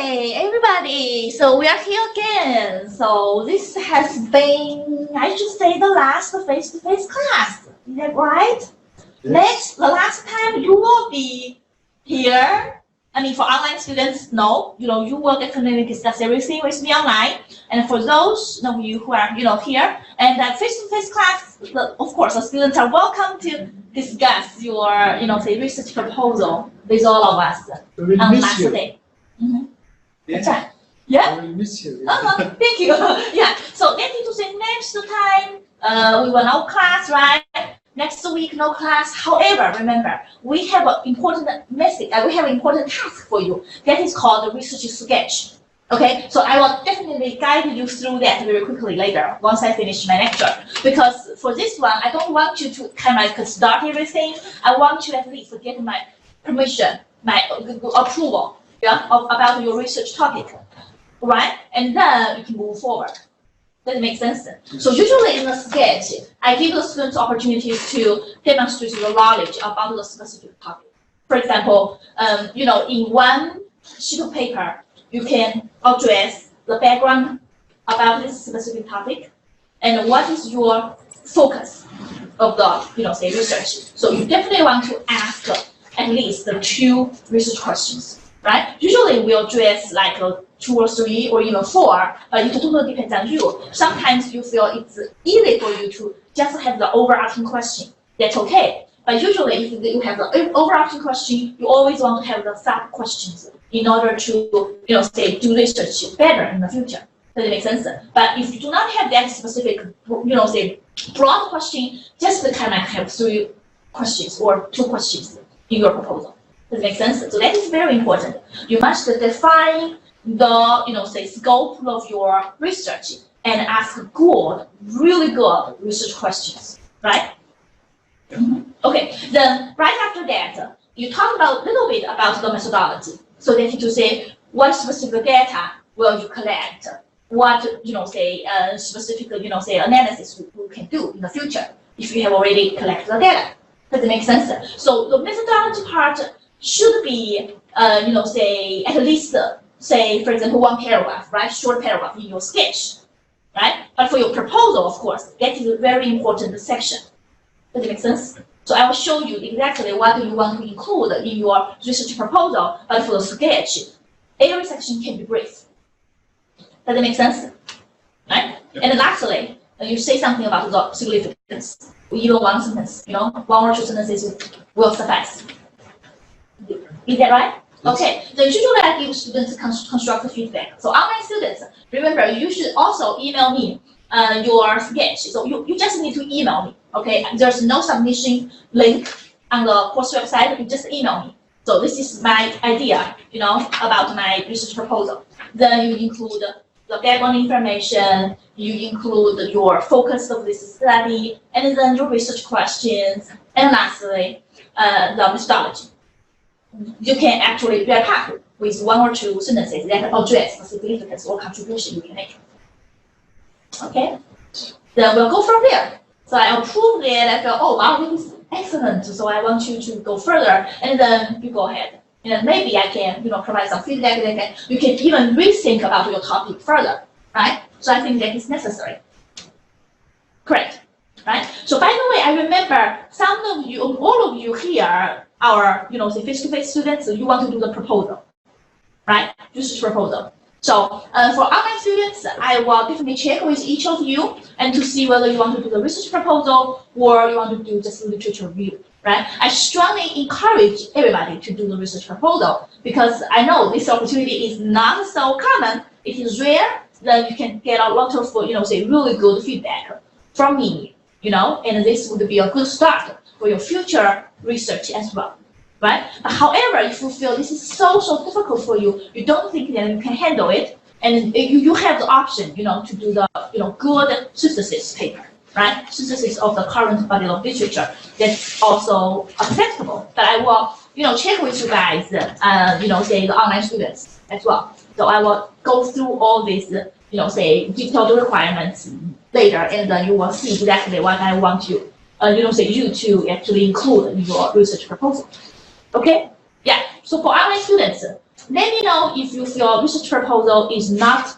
Okay, everybody, so we are here again. So this has been, I should say, the last face-to-face class. Is that right? Yes. The last time you will be here. I mean, for online students, no, you will definitely discuss everything with me online. And for those of you who are, here, and that face-to-face class, of course, the students are welcome to discuss your, say, research proposal with all of us on last day. Yeah. Yeah? I will miss you. Thank you. Yeah. So that is to say next time we will no class, right? Next week no class. However, remember we have an important message. We have an important task for you. That is called the research sketch. Okay. So I will definitely guide you through that very quickly later once I finish my lecture. Because for this one, I don't want you to kind of like start everything. I want you at least to get my permission, my approval. Yeah, about your research topic, right? And then you can move forward. Does it make sense? So usually in the sketch, I give the students opportunities to demonstrate your knowledge about the specific topic. For example, in one sheet of paper, you can address the background about this specific topic and what is your focus of the, say research. So you definitely want to ask at least 2 research questions. Right? Usually we'll address like 2 or 3 or even 4, but it totally depends on you. Sometimes you feel it's easy for you to just have the overarching question. That's okay. But usually if you have the overarching question, you always want to have the sub questions in order to, say do research better in the future. Does it make sense? But if you do not have that specific, say broad question, just kind of have 3 questions or 2 questions in your proposal. Does it make sense? So that is very important. You must define the, say scope of your research and ask good, really good research questions, right? Okay. Then right after that, you talk about a little bit about the methodology. So that is to say, what specific data will you collect? What say specific say analysis you can do in the future if you have already collected the data. Does it make sense? So the methodology part should be, say at least, say for example, 1 paragraph, right? Short paragraph in your sketch, right? But for your proposal, of course, that is a very important section. Does it make sense? So I will show you exactly what you want to include in your research proposal, but for the sketch, every section can be brief. Does it make sense? Right? Yep. And lastly, you say something about the significance. Even 1 sentence, 1 or 2 sentences will suffice. Is that right? Yes. Okay. Then usually I give students constructive feedback. So online students, remember you should also email me your sketch. So you just need to email me. Okay. There's no submission link on the course website. You just email me. So this is my idea, about my research proposal. Then you include the background information, you include your focus of this study, and then your research questions, and lastly, the methodology. You can actually wrap up with 1 or 2 sentences that address the significance or contribution you can make. Okay? Then we'll go from there. So I approve it, I go, oh wow, this is excellent. So I want you to go further, and then you go ahead. And maybe I can, provide some feedback. You can even rethink about your topic further, right? So I think that is necessary. Correct, right? So by the way, I remember some of you, all of you here are, say face-to-face students. So you want to do the proposal, right? Research proposal. So for online students, I will definitely check with each of you and to see whether you want to do the research proposal or you want to do just literature review. Right? I strongly encourage everybody to do the research proposal because I know this opportunity is not so common. It is rare. Then you can get a lot of, say really good feedback from me, and this would be a good start for your future research as well, right? But however, if you feel this is so difficult for you, you don't think that you can handle it, and you have the option, to do the, good synthesis paper. Right? Synthesis of the current body of literature. That's also acceptable. But I will, check with you guys, say the online students as well. So I will go through all these, say detailed requirements later, and then you will see exactly what I want you, say you to actually include in your research proposal. Okay? Yeah. So for online students, let me know if you feel research proposal is not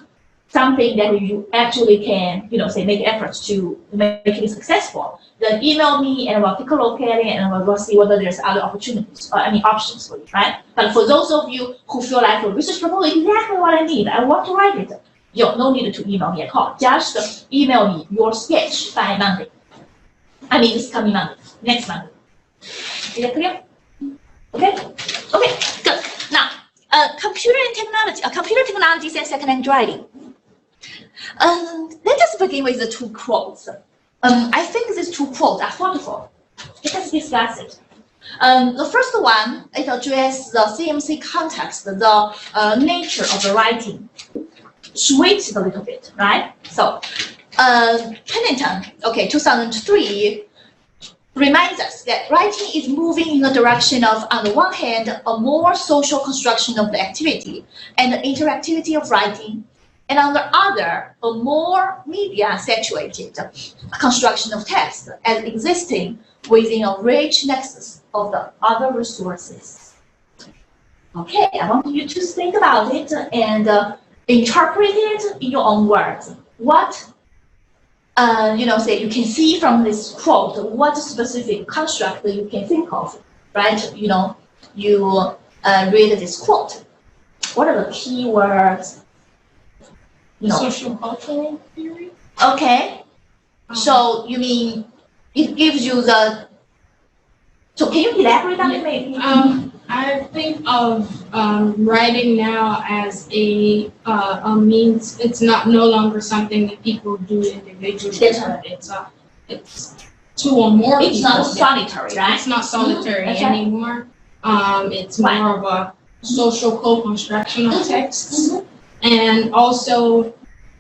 something that you actually can, say make efforts to make it successful. Then email me and we'll take a look at it and we'll see whether there's other opportunities or any options for you, right? But for those of you who feel like a research proposal is exactly what I need, I want to write it, no need to email me at all. Just email me your sketch by Monday. I mean, this coming Monday, next Monday. Is that clear? Okay? Okay, good. Now, computer technologies and second-hand writing. Let us begin with the two quotes. I think these two quotes are thoughtful. Let us discuss it. The first one, it addresses the CMC context, the nature of the writing. Switched a little bit, right? So, Pennington, 2003, reminds us that writing is moving in the direction of, on the one hand, a more social construction of the activity and the interactivity of writing, and on the other, a more media-saturated construction of text as existing within a rich nexus of the other resources. Okay, I want you to think about it and interpret it in your own words. What, say you can see from this quote, what specific construct you can think of, right? You read this quote. What are the key words? Social cultural theory. Okay. So you mean it gives you the. So can you elaborate on it, maybe? I think of writing now as a means. It's no longer something that people do individually. That's right. It's two or more. It's people. not solitary, right? It's not solitary That's right. anymore. It's more of a social co-construction of texts. And also,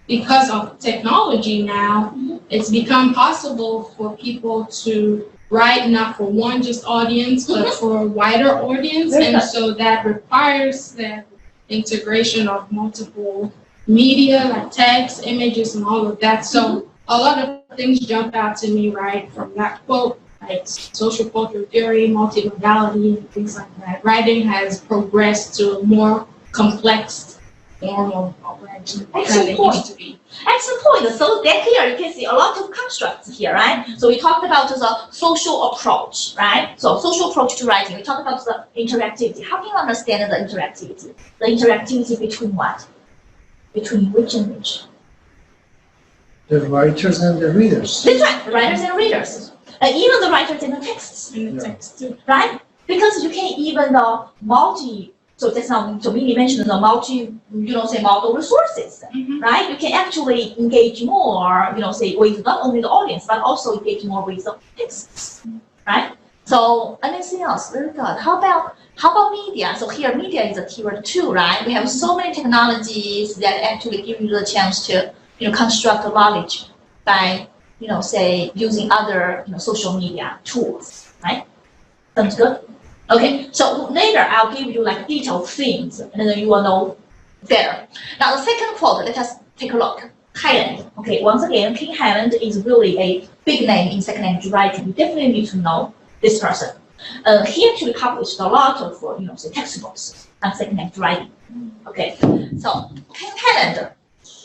because of technology now, it's become possible for people to write not for one just audience, but for a wider audience. And so that requires the integration of multiple media, like text, images, and all of that. So a lot of things jump out to me, right, from that quote, like social cultural theory, multimodality, and things like that. Writing has progressed to a more complex form of writing than it used to be. Excellent point. So that here you can see a lot of constructs here, right? So we talked about the social approach, right? So social approach to writing. We talked about the interactivity. How can you understand the interactivity? The interactivity between what? Between which and which? The writers and the readers. That's right, the writers and readers. And even the writers and the texts, In the text too. right? Because you can even so that's now, so Mimi mentioned the model resources, right? You can actually engage more, with not only the audience, but also engage more with the texts, right? So anything else? Very good. How about media? So here, media is a keyword too, right? We have so many technologies that actually give you the chance to, construct knowledge by, using other, social media tools, right? Sounds good. Okay, so later I'll give you like detailed themes, and then you will know better. Now the second quote, let us take a look. Highland. Okay, once again, King Highland is really a big name in second-hand writing. You definitely need to know this person. He actually published a lot of, textbooks on second-hand writing. Okay, so King Highland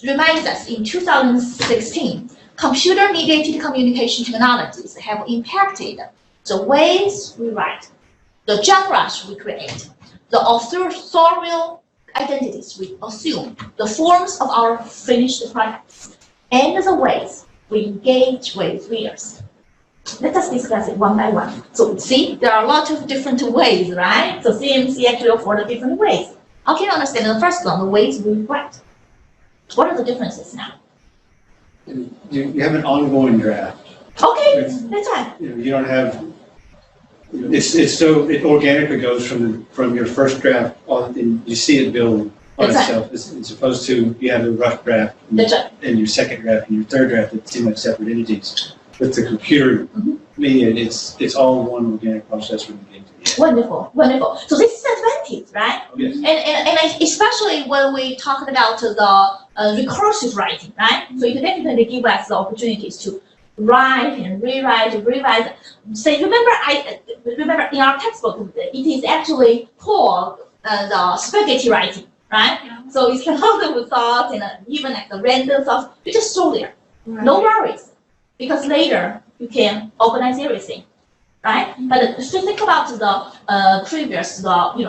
reminds us in 2016, computer-mediated communication technologies have impacted the ways we write, the genres we create, the authorial identities we assume, the forms of our finished products, and the ways we engage with readers. Let us discuss it one by one. So see, there are a lot of different ways, right? So CMC actually offers the different ways. How can you understand the first one, the ways we write? What are the differences now? You have an ongoing draft. Okay, that's right. You don't have. It organically goes from your first draft on, and you see it build on That's itself. As opposed to you have a rough draft That's right. and your second draft and your third draft that seem like separate entities. With the computer media, it's all one organic process from the beginning to the end. Wonderful, wonderful. So this is advantage, right? Yes. And especially when we talked about the recursive writing, right? So it definitely give us the opportunities to write and rewrite. Say, remember in our textbook, it is actually Paul the spaghetti writing, right? So it's a lot of thoughts and even like the random thoughts, you just throw there. No worries, because later you can organize everything, right? But if you think about the previous,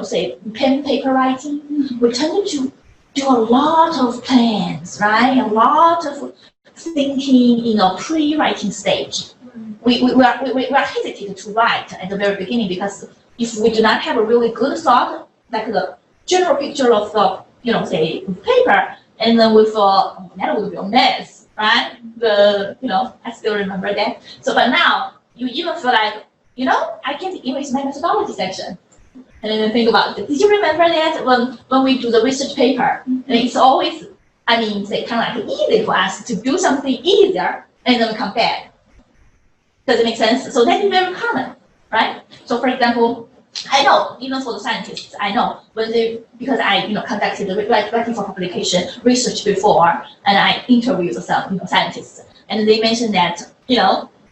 say pen paper writing, we tended to do a lot of plans, right? A lot of thinking in a pre-writing stage. We are hesitant to write at the very beginning because if we do not have a really good thought, like the general picture of the, say paper, and then with that will be a mess, right? I still remember that. So, but now you even feel like, I can erase my methodology section. And then think about it. Did you remember that when we do the research paper? And it's always, say kind of like easy for us to do something easier and then come back. Does it make sense? So that is very common, right? So for example, I know, even for the scientists, I know because I, conducted the writing for publication research before, and I interviewed some, scientists, and they mentioned that,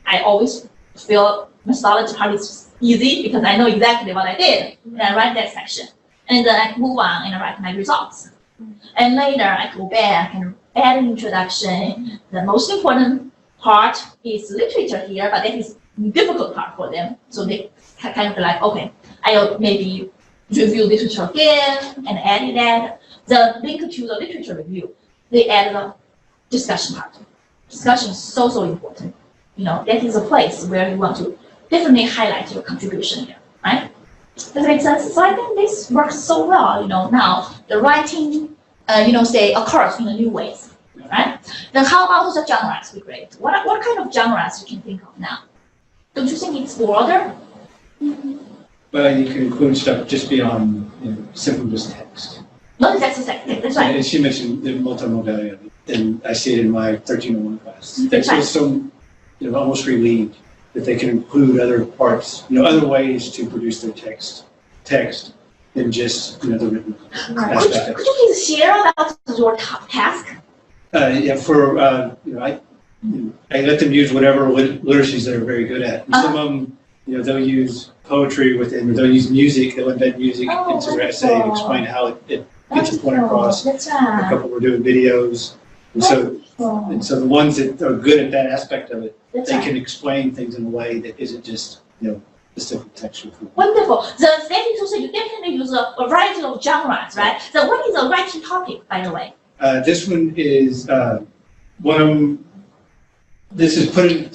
I always feel methodology part is easy because I know exactly what I did, and I write that section, and then I move on and I write my results, and later I go back and add an introduction. The most important part is literature here, but that is difficult part for them, so they kind of like, okay, I'll maybe review literature again and add that. The link to the literature review, they add the discussion part. Discussion is so important. That is a place where you want to definitely highlight your contribution here, right? Does that make sense? So I think this works so well, now the writing, say occurs in a new ways, right? Then how about the genres we create? What kind of genres you can think of now? Don't you think it's broader? But you can include stuff just beyond, simply just text. No, that's exactly, that's right. And she mentioned the multimodality of it, and I see it in my 1301 class. That's right. so, almost relieved that they can include other parts, other ways to produce their text than just, the written aspect. Could you please share about your task? I let them use whatever literacies they're very good at. And some of them, they'll use poetry within, or they'll use music, they'll embed music into their essay and explain how it gets a point across. That's A right. couple were doing videos. And so the ones that are good at that aspect of it, That's they right. can explain things in a way that isn't just, the simple textual form. Wonderful. The study too, so you definitely use a variety of genres, right? So what is the writing topic, by the way? This one is, one of them, this is put in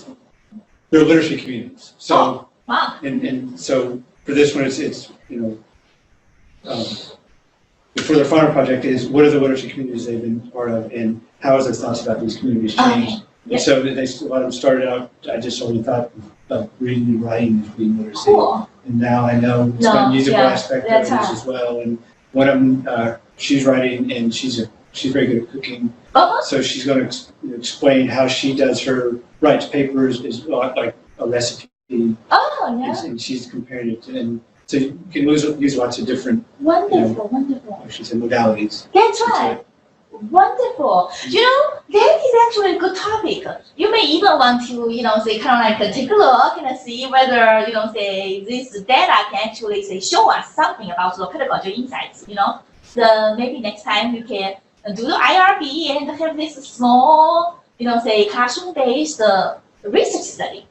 their literacy communities. So, Wow. and so for this one, it's for their final project is what are the literacy communities they've been part of and how has their thoughts about these communities changed? Okay. Yep. So a lot of them started out, I just only thought of reading and writing as being literacy. Cool. And now I know it's got a musical aspect of that's it right. as well. And one of them, she's writing and she's very good at cooking. Uh-huh. So she's going to explain how she does her writes papers is like a recipe. Oh, yeah. And she's comparing it to, and so you can use lots of different, Wonderful, wonderful. she said, modalities. That's right. Wonderful. That is actually a good topic. You may even want to, say, kind of like take a look and see whether, say, this data can actually, say, show us something about the pedagogy insights, maybe next time you can do the IRB and have this small, say, classroom-based research study,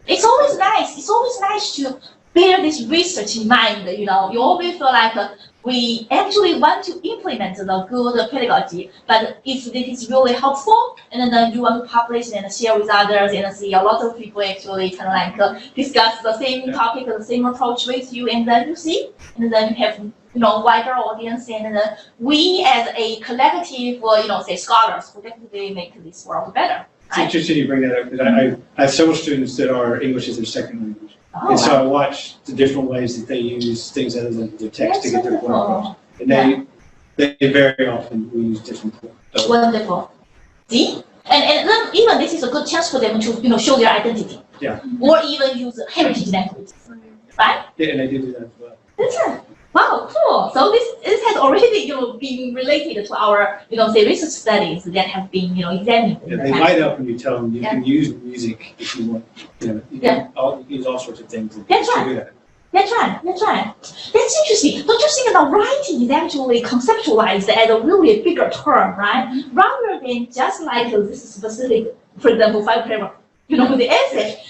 It's always nice. It's always nice to bear this research in mind, You always feel like we actually want to implement the good pedagogy, but if it is really helpful, and then you want to publish and share with others and see a lot of people actually kind of like discuss the same topic, the same approach with you, and then you see, and then you have wider audience, and then we as a collective, say scholars, who definitely make this world better. It's interesting you bring that up because I have several students that are English as their second language. Oh, And so wow. I watch the different ways that they use things other than their text to That's get their point across. wonderful. And they very often will use different things. Wonderful. See? And then even this is a good chance for them to show their identity. Yeah. Or even use heritage language. Right? Yeah, and they do that as well. That's right. Wow, cool. So this has already been related to our say research studies that have been examined. Yeah, in the they past. light up when you tell them you Yeah. can use music if you want. You can use all sorts of things. That's to right. do that. That's right. That's right. That's interesting. Don't you think that writing is actually conceptualized as a really bigger term, right? Rather than just like this specific, for example, 5 paragraph, with the essay,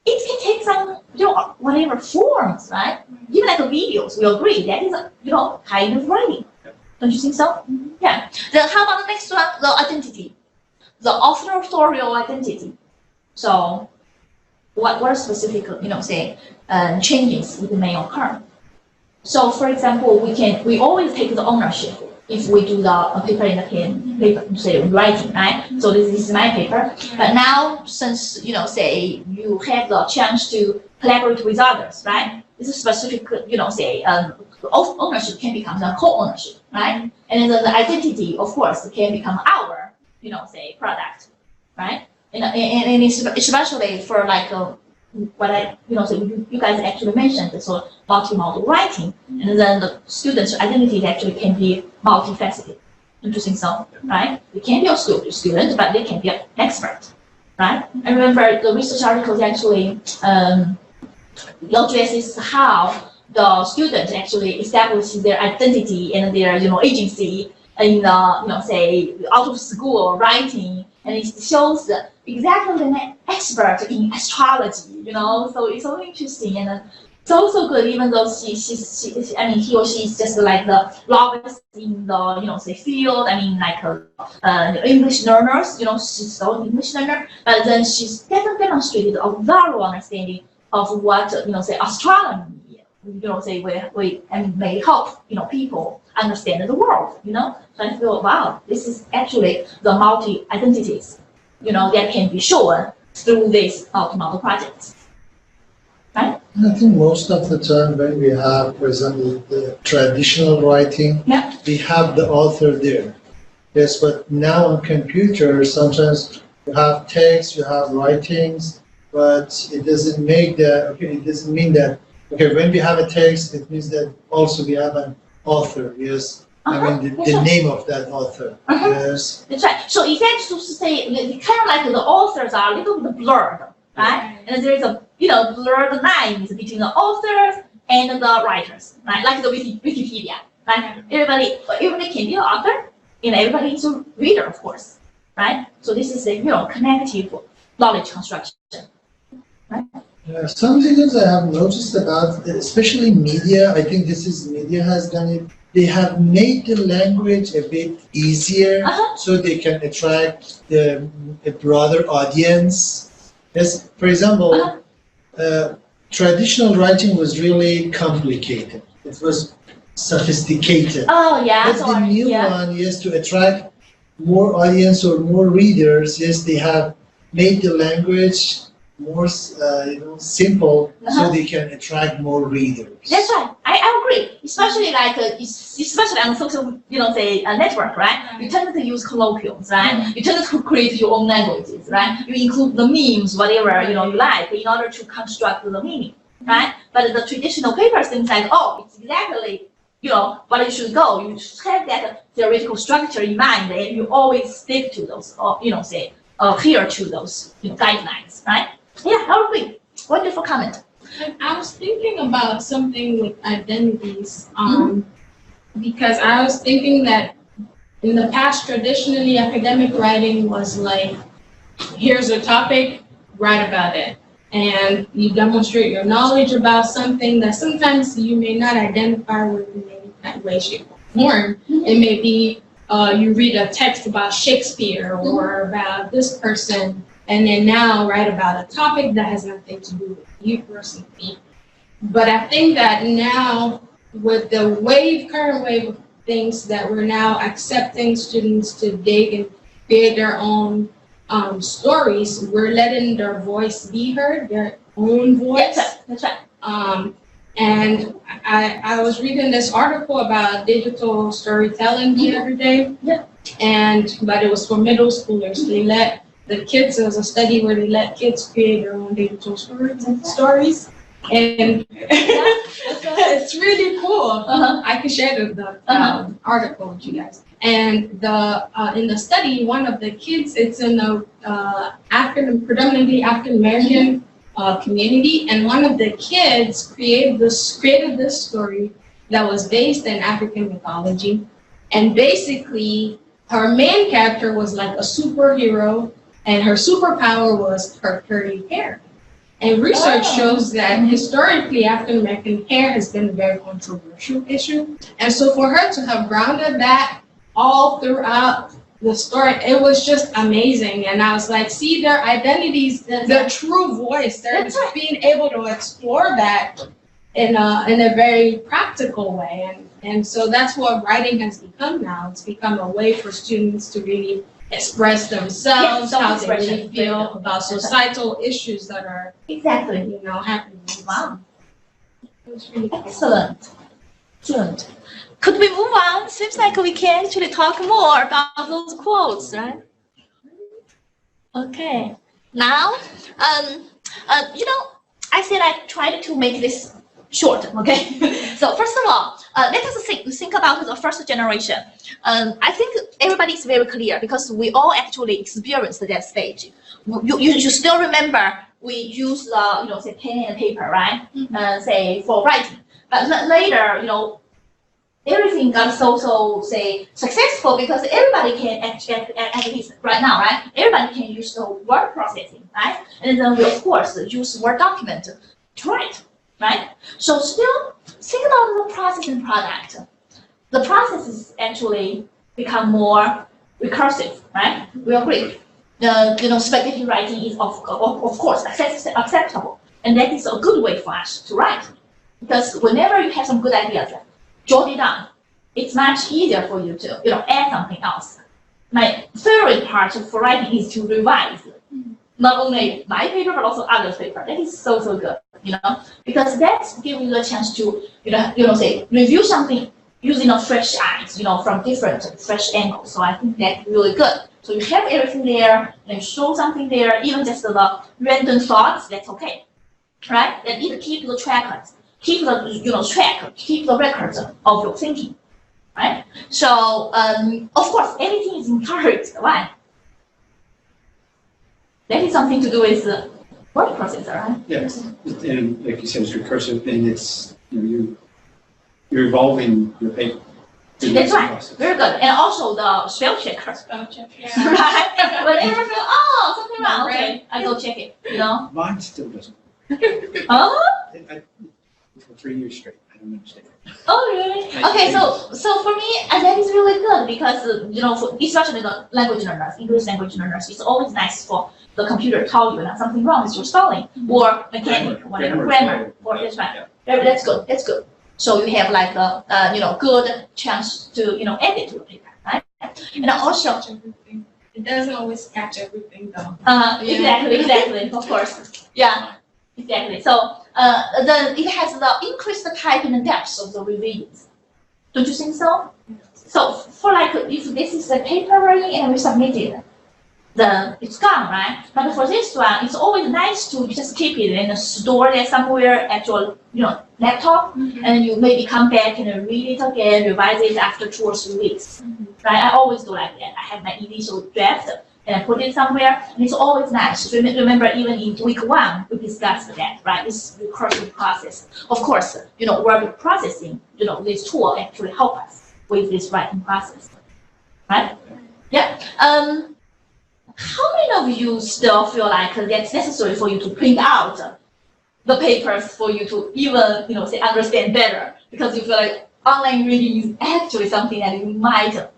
it can take some, whatever forms, right? Even like videos, we agree that is, kind of writing. Don't you think so? Yeah. Then how about the next one? The identity, the authorial identity. So, what are specific, changes that may occur? So, for example, we always take the ownership if we do the paper in the pen, say writing, right? So this is my paper. But now, since say you have the chance to collaborate with others, right? This is specific, ownership can become the co-ownership, right? And then the identity, of course, can become our, product, right? And especially for like what you guys actually mentioned, so multi-modal writing, and then the student's identity actually can be multifaceted. Don't you think so? Right? They can be a student, but they can be an expert, right? I remember the research articles actually addresses how the students actually establish their identity and their agency in say out of school writing, and it shows exactly an expert in astrology, so it's so interesting and it's also good, even though he or she is just like the novice in the say field. English learners, she's so an English learner, but then she's demonstrated a thorough understanding of what say astronomy. May help people understand the world. So I feel, wow, this is actually the multi identities, that can be shown through these multi-model projects, right? I think most of the time when we have, for example, the traditional writing, we have the author there. Yes, but now on computer, sometimes you have text, you have writings, but it doesn't make it doesn't mean that. Okay, when we have a text, it means that also we have an author, yes. The name of that author, yes. That's right. So it's actually to say, kind of like the authors are a little bit blurred, right? And there is a, blurred lines between the authors and the writers, right? Like the Wikipedia, right? Everybody can be an author, and everybody is a reader, of course, right? So this is a, connective knowledge construction, right? Something else I have noticed about, especially media, I think media has done it. They have made the language a bit easier so they can attract a broader audience. Yes, for example, traditional writing was really complicated. It was sophisticated. Oh, yeah. But the new one, yes, to attract more audience or more readers, yes, they have made the language more simple so they can attract more readers. That's right. I agree. Especially especially on social network, right? You tend to use colloquials, right? You tend to create your own languages, right? You include the memes, whatever you like, in order to construct the meaning, right? But the traditional paper seems like, it's exactly what it should go. You should have that theoretical structure in mind, and you always stick to those, adhere to those guidelines, right? Yeah, I agree. Wonderful comment. I was thinking about something with identities, because I was thinking that in the past, traditionally, academic writing was like, here's a topic, write about it. And you demonstrate your knowledge about something that sometimes you may not identify with in any way, shape, or form. It may be you read a text about Shakespeare or about this person, and then now write about a topic that has nothing to do with you personally. But I think that now, with the current wave of things that we're now accepting students to dig and create their own stories, we're letting their voice be heard, their own voice. That's right. And I was reading this article about digital storytelling the other day. Yeah. But it was for middle schoolers. They let the kids, there was a study where they let kids create their own digital stories. And it's really cool. I can share the article with you guys. And in the study, one of the kids, it's in a predominantly African American community, and one of the kids created this story that was based in African mythology, and basically her main character was like a superhero, and her superpower was her curly hair. And research shows that historically African American hair has been a very controversial issue, and so for her to have grounded that all throughout the story, it was just amazing. And I was like, see, their identities, their true voice, they're being able to explore that in a very practical way. And so that's what writing has become now. It's become a way for students to really express themselves, how they really feel about societal issues that are Exactly. happening. Wow. It was really cool. Excellent. Good. Could we move on? Seems like we can actually talk more about those quotes, right? Okay. Now, I said I tried to make this short, okay? So first of all, let us think about the first generation. I think everybody is very clear because we all actually experienced that stage. You still remember we use the, say pen and paper, right? Say for writing. But later, everything got so say successful because everybody can at least right now, right? Everybody can use the word processing, right? And then we of course use Word document to write, right? So still think about the process and product. The process is actually become more recursive, right? We agree. Spaghetti writing is of course acceptable, and that is a good way for us to write because whenever you have some good ideas, jot it down. It's much easier for you to, add something else. My favorite part for writing is to revise. Not only my paper, but also others' paper. That is so good, because that gives you a chance to, say, review something using fresh eyes, from different fresh angles. So I think that's really good. So you have everything there, and show something there, even just the random thoughts, that's okay, right? And it keep the trackers. Keep the keep the records of your thinking, right? So of course everything is encouraged, right? That is something to do with the word processor, right? Yes, and like you said, it's recursive, and it's you're evolving your paper. That's right. Very good. And also the spell checker. Spell check, yeah. Right? Whenever you something wrong, okay, I go check it. Mine still doesn't. Oh. For 3 years straight, I don't understand. Oh really? Okay, so for me, that is really good because for especially the language learners, English language learners, it's always nice for the computer to tell you that something wrong with your spelling or mechanic, whatever grammar, or that's right. That's good. That's good. So you have like a good chance to add it to the paper, right? And also, it doesn't always catch everything though. Exactly. Of course, yeah. Exactly. So it has the increased type and depth of the revisions. Don't you think so? So for if this is a paper writing and we submit it, then it's gone, right? But for this one, it's always nice to just keep it and store it somewhere at your laptop, and you maybe come back and read it again, revise it after 2 or 3 weeks, right? I always do like that. I have my initial draft and I put it somewhere, and it's always nice. Remember, even in week 1, we discussed that, right? This recursive process. Of course, word processing, this tool actually help us with this writing process, right? Yeah. How many of you still feel like that's necessary for you to print out the papers for you to even, say, understand better? Because you feel like online reading is actually something that you might.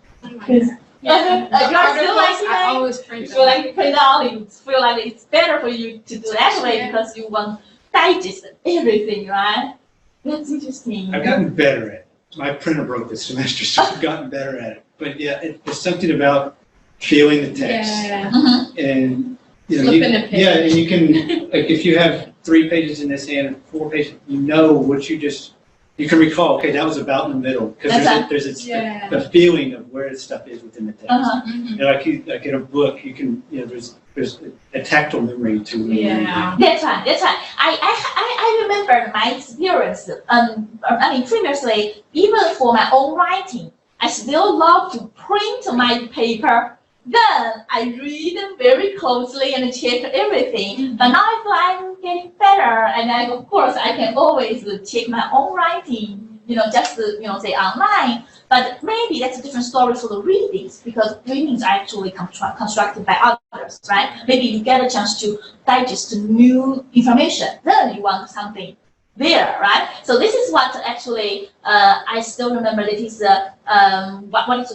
Yeah, I always print feel like print out. You feel like it's better for you to do that way because you want digest everything, right? That's interesting. I've gotten better at it. My printer broke this semester, so I've gotten better at it. But yeah, it's something about feeling the text. Yeah. And Flipping a page. yeah, and you can if you have 3 pages in this hand and 4 pages, what you can recall. Okay, that was about in the middle because there's a feeling of where the stuff is within the text. Like in a book, you can there's a tactile memory to it. Yeah. That's right. I remember my experience. Previously, even for my own writing, I still love to print my paper then I read them very closely and check everything. But now if I'm getting better, and of course I can always check my own writing, just say online. But maybe that's a different story for the readings, because readings are actually constructed by others, right? Maybe you get a chance to digest new information, then you want something there, right? So this is what actually I still remember. That is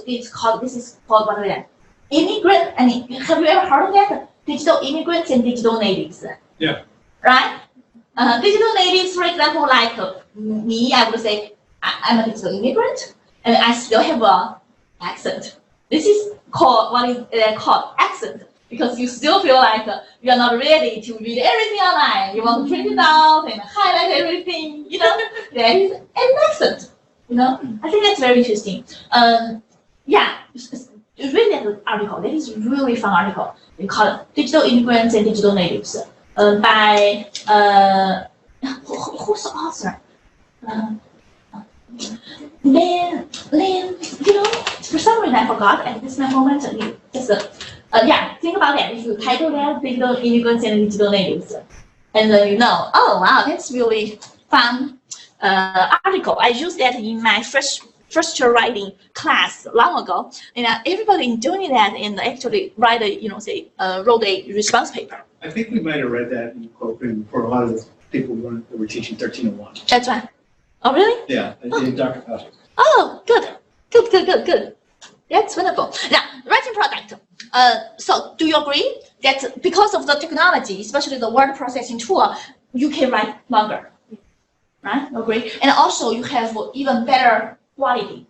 it's called. This is called what is it? Immigrant. I mean, have you ever heard of that? Digital immigrants and digital natives. Yeah. Right. Digital natives, for example, like me, I would say I'm a digital immigrant, and I still have a accent. This is called called accent, because you still feel like you are not ready to read everything online. You want to print it out and highlight everything. That is an accent. I think that's very interesting. Yeah, read that article. That is a really fun article. They call it "Digital Immigrants and Digital Natives" by who's the author? Lynn, for some reason I forgot at this moment. Think about that. If you title that "Digital Immigrants and Digital Natives," and then oh wow, that's really fun article. I used that in my first year writing class long ago, and everybody doing that and actually write wrote a response paper. I think we might have read that in Cochrane for a lot of the people that were teaching 1301. That's right. Oh really? Yeah, in Dr. Patrick. Oh, good. That's wonderful. Now, writing product. So do you agree that because of the technology, especially the word processing tool, you can write longer, right? Agree. And also you have even better quality,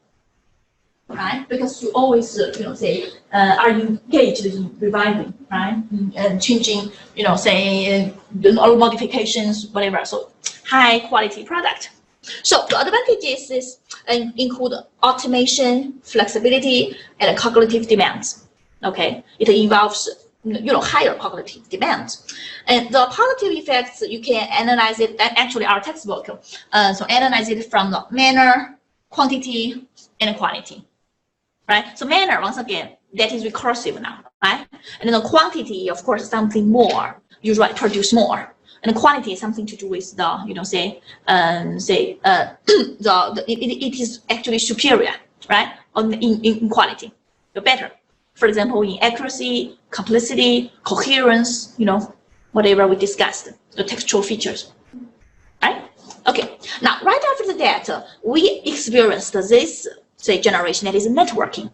right? Because you always, are engaged in revising, right? And changing, all modifications, whatever. So high quality product. So the advantages include automation, flexibility, and cognitive demands. Okay, it involves higher cognitive demands, and the positive effects you can analyze it. Actually, our textbook so analyze it from the manner, quantity, and quality. Right. So manner, once again, that is recursive now, right? And then the quantity, of course, something more. You produce more. And the quality is something to do with the, it is actually superior, right? In quality, the better. For example, in accuracy, complexity, coherence, whatever we discussed, the textual features, right? Okay. Now, right after that, we experienced this, generation that is networking.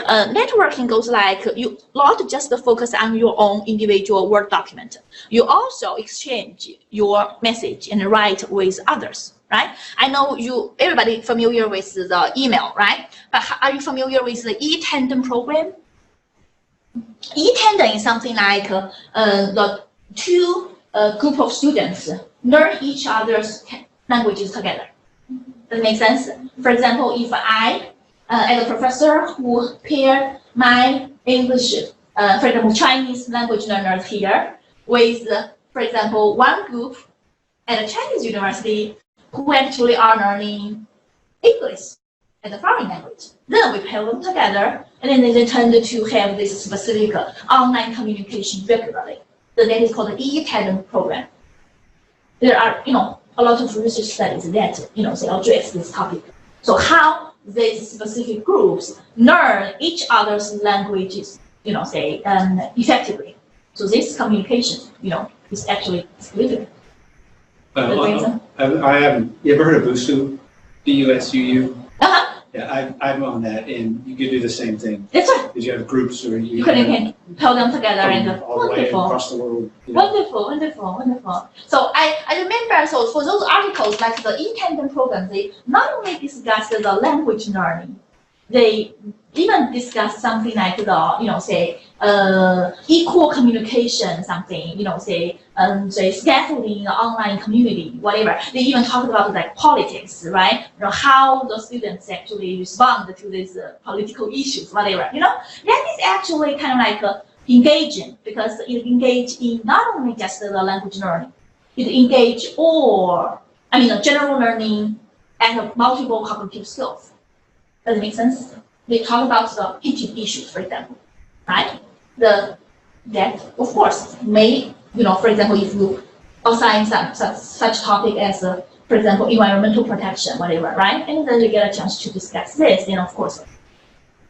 Networking goes like you not just focus on your own individual Word document. You also exchange your message and write with others, right? I know everybody familiar with the email, right? But are you familiar with the e-tandem program? E-tandem is something like the two group of students learn each other's languages together. Does it make sense? For example, if I as a professor who paired my English, for example, Chinese language learners here with, for example, one group at a Chinese university who actually are learning English as a foreign language. Then we pair them together, and then they tend to have this specific online communication regularly. So that is called the e-tandem program. There are, a lot of research studies that, address this topic. So how these specific groups learn each other's languages, effectively. So this communication, is actually significant. I haven't. You ever heard of Busuu? B-U-S-U-U? Uh-huh. Yeah, I'm on that, and you could do the same thing. That's right. Because you have groups or You can tell them together and all the way wonderful. across the world. Wonderful. So I remember, so for those articles, like the e-tandem program, they not only discuss the language learning, they even discuss something like the, equal communication, something, scaffolding the online community, whatever. They even talk about like politics, right? How the students actually respond to these political issues, whatever. That is actually kind of like engaging, because it engage in not only just the language learning, it engage general learning and multiple cognitive skills. Does it make sense? They talk about the teaching issues, for example. right? That of course may, for example, if you assign such topic as, for example, environmental protection, whatever, right? And then you get a chance to discuss this, and of course,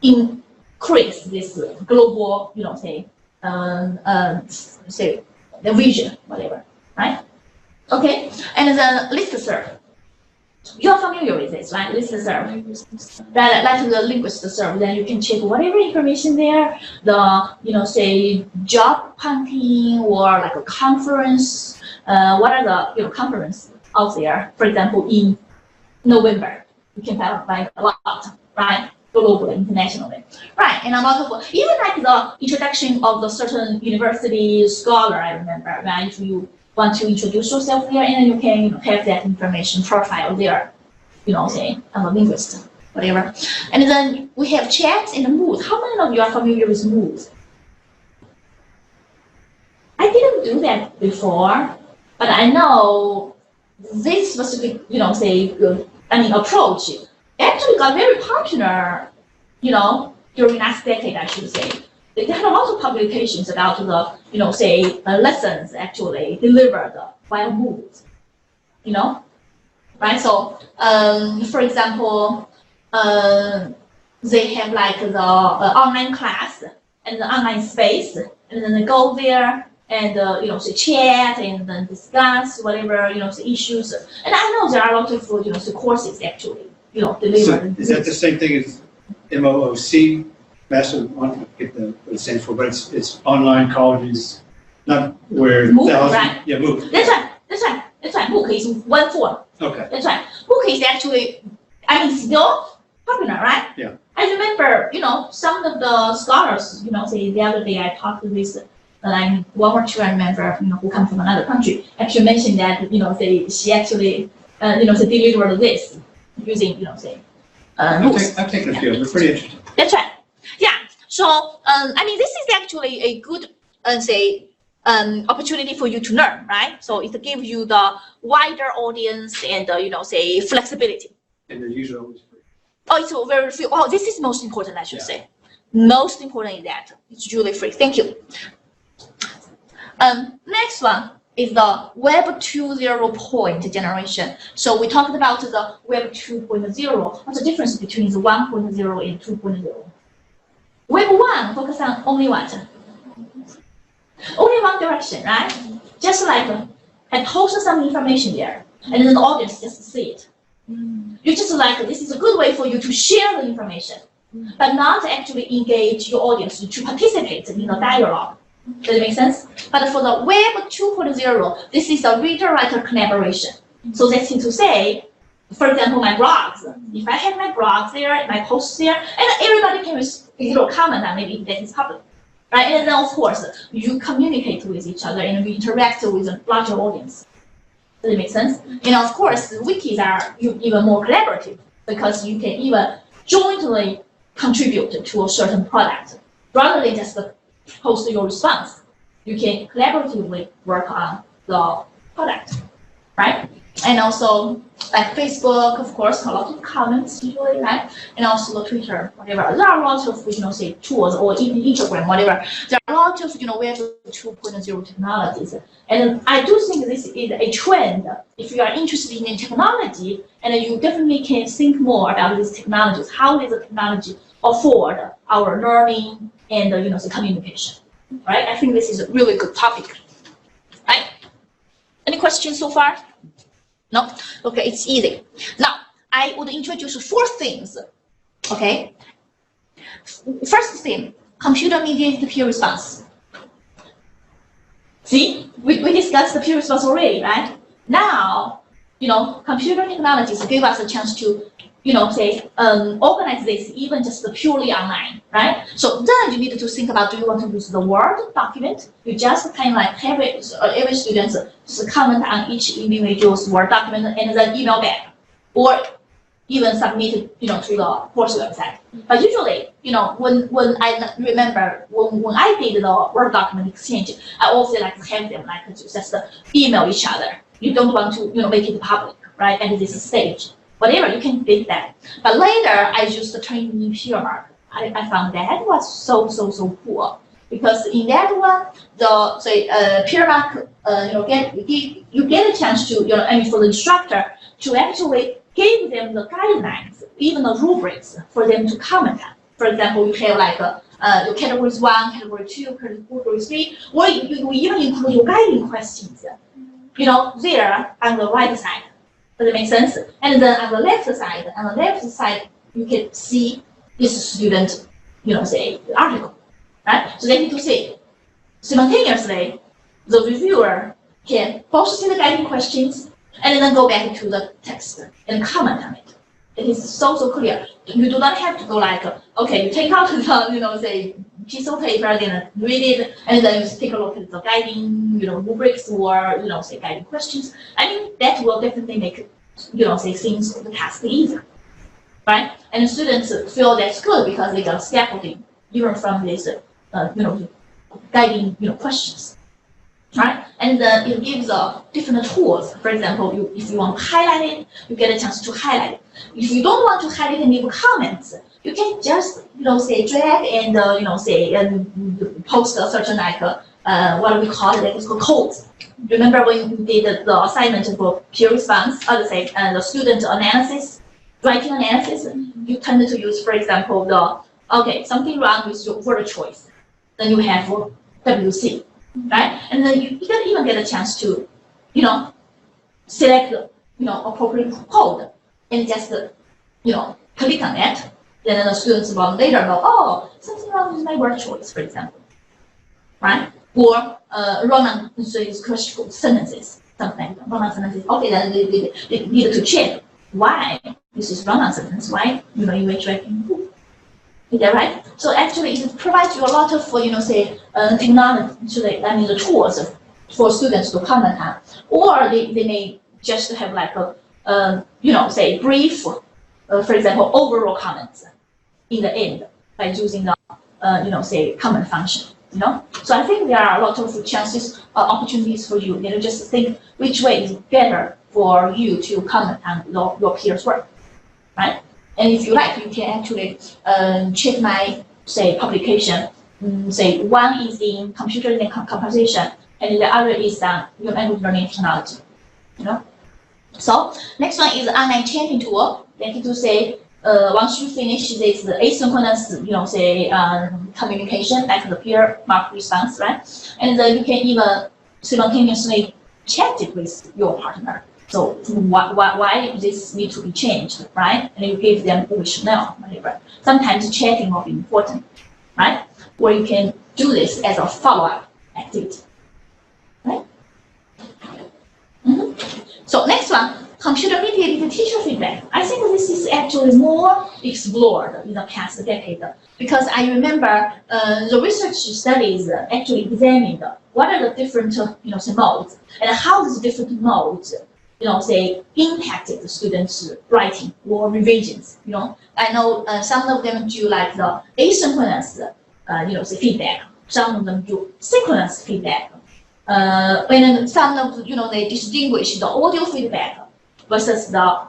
increase this global, say the vision, whatever, right? Okay, and then listserv. You're familiar with this, right? Listserv, right? Like the linguist serve, then you can check whatever information there. The say job hunting or like a conference. What are the conference out there? For example, in November, you can find a lot, right? Globally, internationally, right? And a lot of even like the introduction of the certain university scholar. I remember, right? If you want to introduce yourself there, and then you can have that information profile there, say I'm a linguist, whatever. And then we have chats in the Mood. How many of you are familiar with Mood? I didn't do that before, but I know this specific, approach actually got very popular, during last decade, I should say. They had a lot of publications about the, lessons actually delivered by Mood, right? So, for example, they have like the online class and the online space, and then they go there and say chat and then discuss whatever the issues. And I know there are a lot of the courses actually delivered. So is that the same thing as MOOC? Master, I forget what it stands for, but it's online colleges, not where MOOC, thousands. right? Yeah, MOOC. That's right. MOOC is one form. Okay. That's right. MOOC is actually, still popular, right? Yeah. I remember, some of the scholars, say the other day I talked to this, like one or two I remember, who come from another country, actually mentioned that, she actually, delivered this using, MOOCs. I've taken a few. They're pretty interesting. That's right. Yeah. So, this is actually a good, opportunity for you to learn, right? So it gives you the wider audience and, say flexibility. And they're usually always free. Oh, it's very free. Oh, this is most important, I should say. Most important is that it's usually free. Thank you. Next one is the Web 2.0 point generation. So we talked about the Web 2.0. What's the difference between the 1.0 and 2.0? Web 1 focus on only what? Only one direction, right? Just like I post some information there, and then the audience just see it. You just like, this is a good way for you to share the information, but not actually engage your audience to participate in the dialogue. Does it make sense? But for the Web 2.0, this is a reader-writer collaboration. So that's to say, for example, my blogs. If I have my blogs there, my posts there, and everybody can comment on maybe that is public, right? And then of course you communicate with each other and you interact with a larger audience. Does it make sense? And of course, wikis are even more collaborative because you can even jointly contribute to a certain product rather than just post your response. You can collaboratively work on the product, right? And also, like Facebook, of course, a lot of comments usually, right? And also the Twitter, whatever. There are a lot of, say, tools, or even Instagram, whatever. There are a lot of, Web 2.0 technologies. And I do think this is a trend. If you are interested in technology, and you definitely can think more about these technologies. How does the technology afford our learning and, the communication, right? I think this is a really good topic, right? Any questions so far? No? Okay, it's easy. Now, I would introduce 4 things, okay? First thing, computer-mediated peer response. See, we discussed the peer response already, right? Now, computer technologies give us a chance to, organize this even just purely online, right? So then you need to think about, do you want to use the Word document? You just kind of like have every student just comment on each individual's Word document and then email back, or even submit it, to the course website. But usually, when I remember when I did the Word document exchange, I also like to have them like to just email each other. You don't want to, make it public, right? At this stage. Whatever, you can did that. But later, I used the training peer mark. I found that was so cool, because in that one, the peer mark, you get a chance to, for the instructor to actually give them the guidelines, even the rubrics for them to comment on. For example, you have like your categories 1, category 2, category 3, or you even include your guiding questions, there on the right side. Does it make sense? And then on the left side, you can see this student, article, right? So they need to see simultaneously, the reviewer can both see the guiding questions and then go back to the text and comment on it. It is so clear. You do not have to go like, okay, you take out the, piece of paper, then read it, and then you take a look at the guiding, rubrics or, guiding questions. I mean, that will definitely make, things, the task easier, right? And the students feel that's good because they got scaffolding, even from this, guiding, questions, right? And then it gives different tools. For example, if you want to highlight it, you get a chance to highlight it. If you don't want to highlight and leave comments, you can just, drag and, post a certain what do we call it? It's called codes. Remember when you did the assignment for peer response, the student analysis, writing analysis, you tend to use, for example, something wrong with your word choice. Then you have WC, right? And then you can even get a chance to, select, appropriate code and just, click on it. Then the students will later know, oh, something wrong with my word choice, for example, right? Or Roman sentences, something like that. Roman sentences. Okay, then they need to check why this is Roman sentence, why image writing improve. Is that right? So actually, it provides you a lot of, technology, the tools for students to comment on, or they may just have like a, brief, for example, overall comments in the end by using the, comment function. So I think there are a lot of chances, opportunities for you. Just think which way is better for you to comment on your peers' work, right? And if you like, you can actually check my publication. One is in computer and composition, and the other is language learning technology. So next one is online chatting tool. That is to say, once you finish this asynchronous, communication, like the peer mark response, right? And then you can even simultaneously chat it with your partner. So why this need to be changed, right? And you give them rationale, whatever. Sometimes chatting will be important, right? Or you can do this as a follow-up activity, right? So next one, computer-mediated teacher feedback. I think this is actually more explored in the past decade, because I remember the research studies actually examined what are the different modes and how these different modes impacted the students' writing or revisions. I know some of them do like the asynchronous feedback. Some of them do synchronous feedback. And some of they distinguish the audio feedback versus the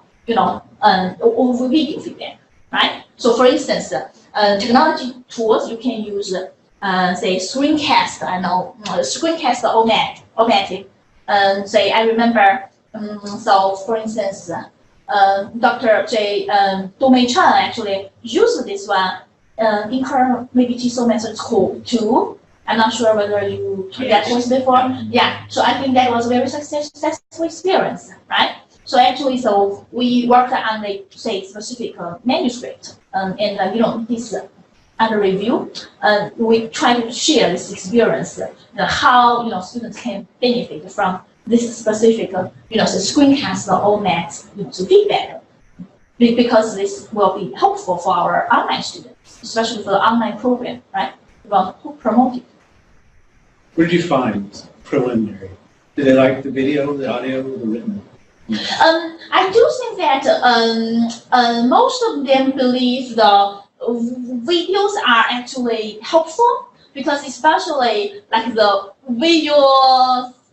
over video feedback, right? So for instance, technology tools you can use screencast. I know screencast automatic. I remember. So for instance, Dr. Domei Chan actually used this one in her maybe TESOL method school too. I'm not sure whether you heard that course before. Yeah, so I think that was a very successful experience, right? So actually, we worked on a specific manuscript, and this under review, we try to share this experience, how students can benefit from this specific screencast or automatic feedback, because this will be helpful for our online students, especially for the online program, right? Well, promote it. What did you find preliminary? Did they like the video, the audio, the written? I do think that most of them believe the videos are actually helpful, because especially like the video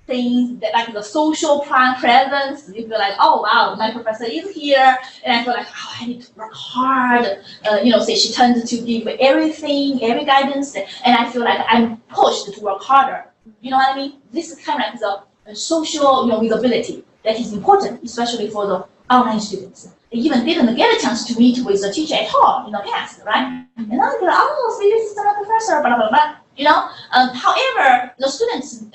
things that like the social presence. You feel like, oh wow, my professor is here, and I feel like, oh, I need to work hard. Say she tends to give everything, every guidance, and I feel like I'm pushed to work harder. You know what I mean? This is kind of like the social, visibility that is important, especially for the online students. They even didn't get a chance to meet with the teacher at all in the past, right? And then I feel like, oh, so this is my professor, blah blah blah. However, the students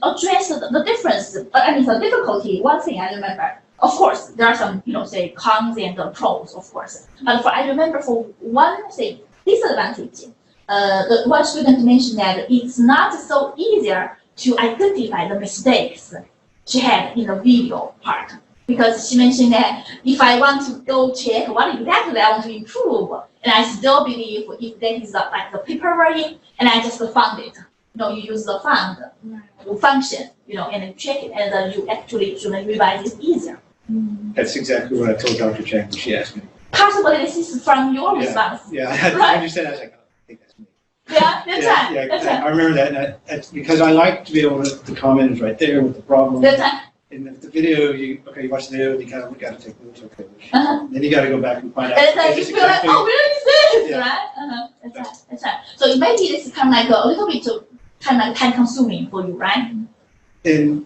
address the difference. The difficulty. One thing I remember, of course, there are some, say cons and pros, of course. But I remember for one say disadvantage, the one student mentioned that it's not so easier to identify the mistakes she had in the video part. Because she mentioned that if I want to go check what exactly I want to improve, and I still believe if that is like the paper version, and I just found it, you use the found function, and then check it, and then you actually should revise it easier. That's exactly what I told Dr. Chang when she asked me. Possibly this is from your response. Yeah, Right. when you said that, I was like, oh, I think that's me. Yeah, that's right. Yeah, That's right. I remember that, and because I like to be able to, the comment is right there with the problem. That's right. And the video, you watch the video, and you kind of got to take notes, okay. Uh-huh. Then you got to go back and find out. And then you is feel like, oh, where is this, Yeah. right? That's right. That's right. So maybe this is kind of like a little bit kind of like time consuming for you, right? And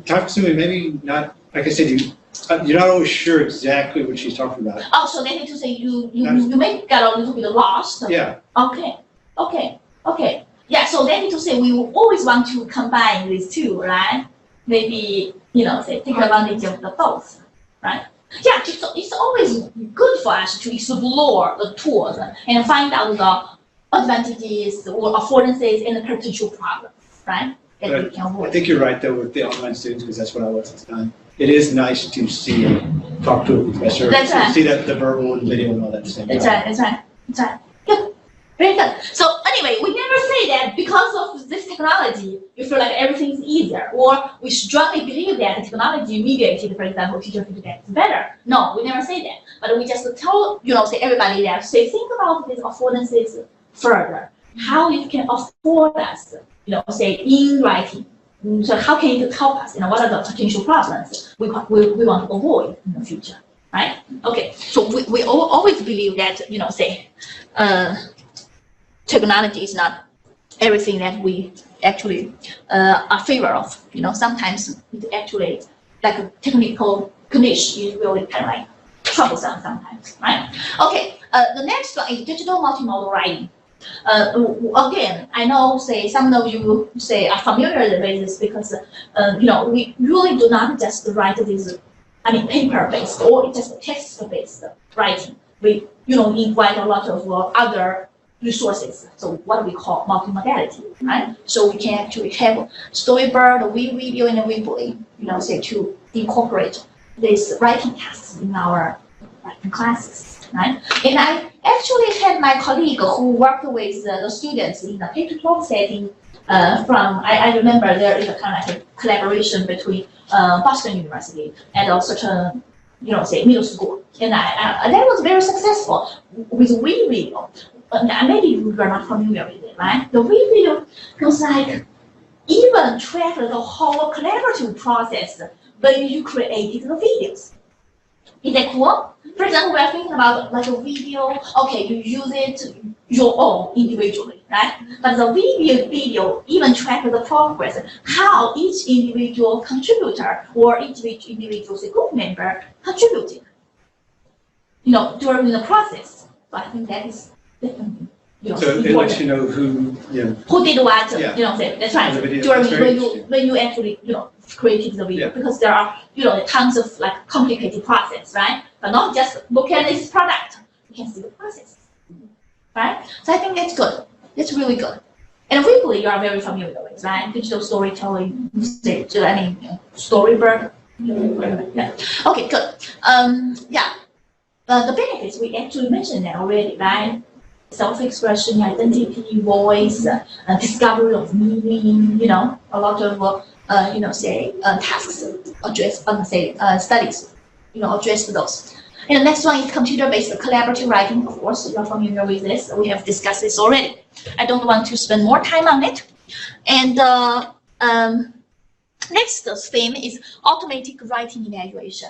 time consuming, maybe not, like I said, you're not always sure exactly what she's talking about. Oh, so they need to say you may get a little bit lost. Yeah. Okay. Yeah, so they need to say we will always want to combine these two, right? Maybe, say take advantage of the both, right? Yeah, it's always good for us to explore the tools and find out the advantages or affordances and the potential problems, right? That we can I avoid. think you're right, though, with the online students, because that's what I was at the time. It is nice to see, talk to a professor, That's right. see that the verbal and video and all that stuff. That's right. Good. Very good. So anyway, we never say that because of this technology, you feel like everything is easier, or we strongly believe that technology mediated, for example, teacher feedback is better. No, we never say that. But we just tell, say everybody that, say, think about these affordances further. How it can afford us, say in writing. So how can it help us? What are the potential problems we want to avoid in the future, right? Okay, so we always believe that, say, technology is not everything that we actually are favor of. Sometimes it actually, like a technical condition, is really kind of like troublesome sometimes, right? Okay, the next one is digital multimodal writing. Again, I know, say, some of you say are familiar with this because, we really do not just write this, paper-based or just text-based writing. We, invite a lot of other resources. So what we call multimodality, right? So we can actually have storyboard, video, and Weebly, say to incorporate these writing tasks in our writing classes, right? And I actually had my colleague who worked with the students in the K-12 setting. I remember there is a kind of like a collaboration between Boston University and a certain, say middle school, and that was very successful with video. Maybe you are not familiar with it, right? The video was like even track the whole collaborative process when you created the videos. Is that cool? For example, we are thinking about like a video. Okay, you use it your own individually, right? But the video even track the progress, how each individual contributor or each individual group member contributed, during the process. So I think that is definitely, So it lets you know who did what, Yeah. That's right. The video. During That's very when you actually, created the video, Yeah. because there are, tons of like complicated process, right? But not just look at this product, you can see the process, right? So I think that's good. That's really good. And Weebly, you are very familiar with, right? Digital storytelling, Storybird. Yeah. Okay, good. The benefits we actually mentioned that already, right? Self-expression, identity, voice, discovery of meaning, a lot of, tasks address, studies, address those. And the next one is computer-based collaborative writing. Of course, you're familiar with this. We have discussed this already. I don't want to spend more time on it. And Next theme is automatic writing evaluation.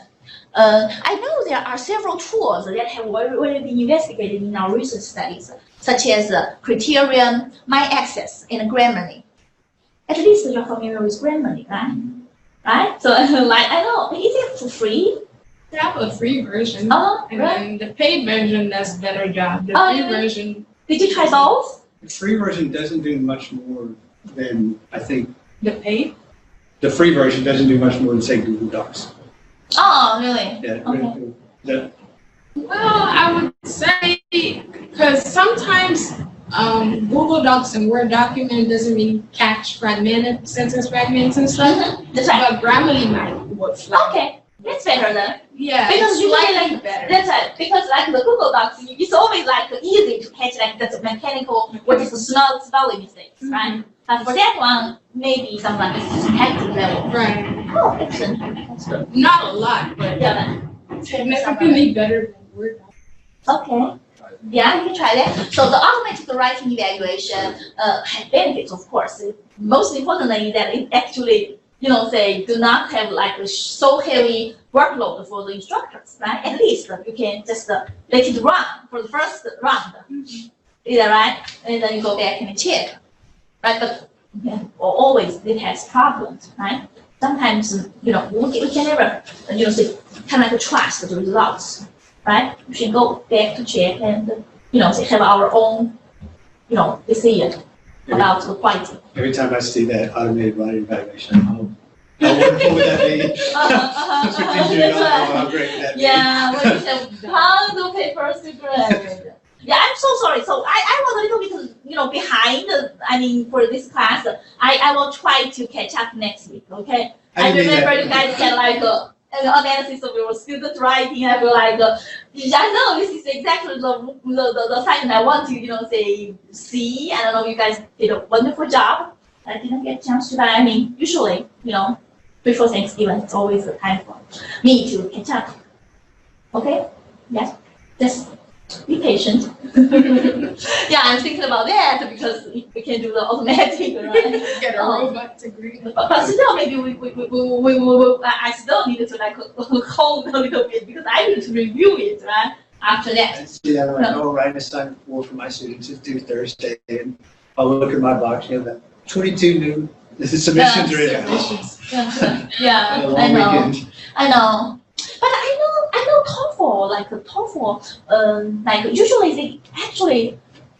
I know there are several tools that have already been investigated in our research studies, such as Criterion, MyAccess, and Grammarly. At least you're familiar with Grammarly, right? Right? So, like, I know, is it for free? They have a free version, and right. then the paid version does a better job. The free version. Did you try both? The free version doesn't do much more than, I think, The paid? the free version doesn't do much more than, say, Google Docs. Oh, really? Yeah. Okay. Well, I would say, because sometimes Google Docs and Word document doesn't really catch fragmented, sentence fragments and stuff. That's right. But Grammarly might work fine. Okay, that's better then. Yeah, Because it's usually slightly like better. that's right. Because like the Google Docs, it's always like easy to catch like the mechanical or just the spelling mistakes, right? But for that one, maybe someone is hectic level. Right. Oh, excellent. That's good. Not a lot, but Yeah. significantly better than Word docs. Okay. Yeah, you can try that. So the automatic writing evaluation has benefits, of course. Most importantly, that it actually, say, do not have like a so heavy workload for the instructors, right? At least you can just let it run for the first round. Is that right? And then you go back and check, right? But always it has problems, right? Sometimes, we can never, say, kind of like trust the results, right? We should go back to check and, say, have our own, decision about the quality. Every time I see that automated writing evaluation, how wonderful would that be? That's How great would that be? Yeah, when you have tons of papers to grade. Yeah, I'm so sorry. So I was a little bit, behind. For this class, I will try to catch up next week. Okay. I remember you guys had like an analysis of your student writing. I feel like, I know this is exactly the assignment I want to, see. I don't know, you guys did a wonderful job. I didn't get a chance to, but usually, before Thanksgiving, it's always a time for me to catch up. Okay? Yeah. Just be patient. Yeah, I'm thinking about that because we can do the automatic, right? Get a robot to grade. But still, maybe I still need to like hold a little bit because I need to review it, right? After that. I see that, like, write assignment 4 for my students is due Thursday, and I'll look at my box, about 22 new submissions ready. Yeah, A long I know. weekend. I know. But I know TOEFL, like usually they actually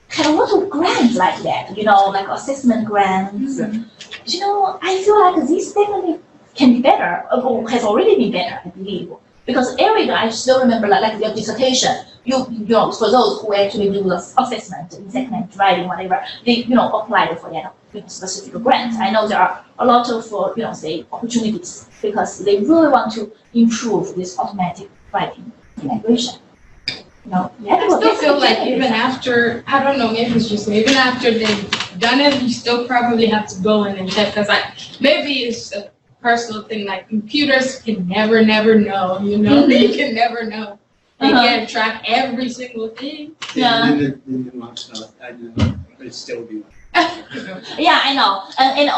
have a lot of grants like that, like assessment grants. I feel like this definitely can be better, or has already been better, I believe. Because Eric, I still remember like your dissertation, for those who actually do the assessment, exam writing, whatever, they, applied for that specific grant. I know there are a lot of, say, opportunities because they really want to improve this automatic writing evaluation. I still feel like even after, I don't know, maybe it's just me, even after they've done it, you still probably have to go in and check, because maybe it's a personal thing, like computers can never know, they can never know. They can't track every single thing. Yeah. And then the nuance stuff, I know, but it still be. Yeah, I know. And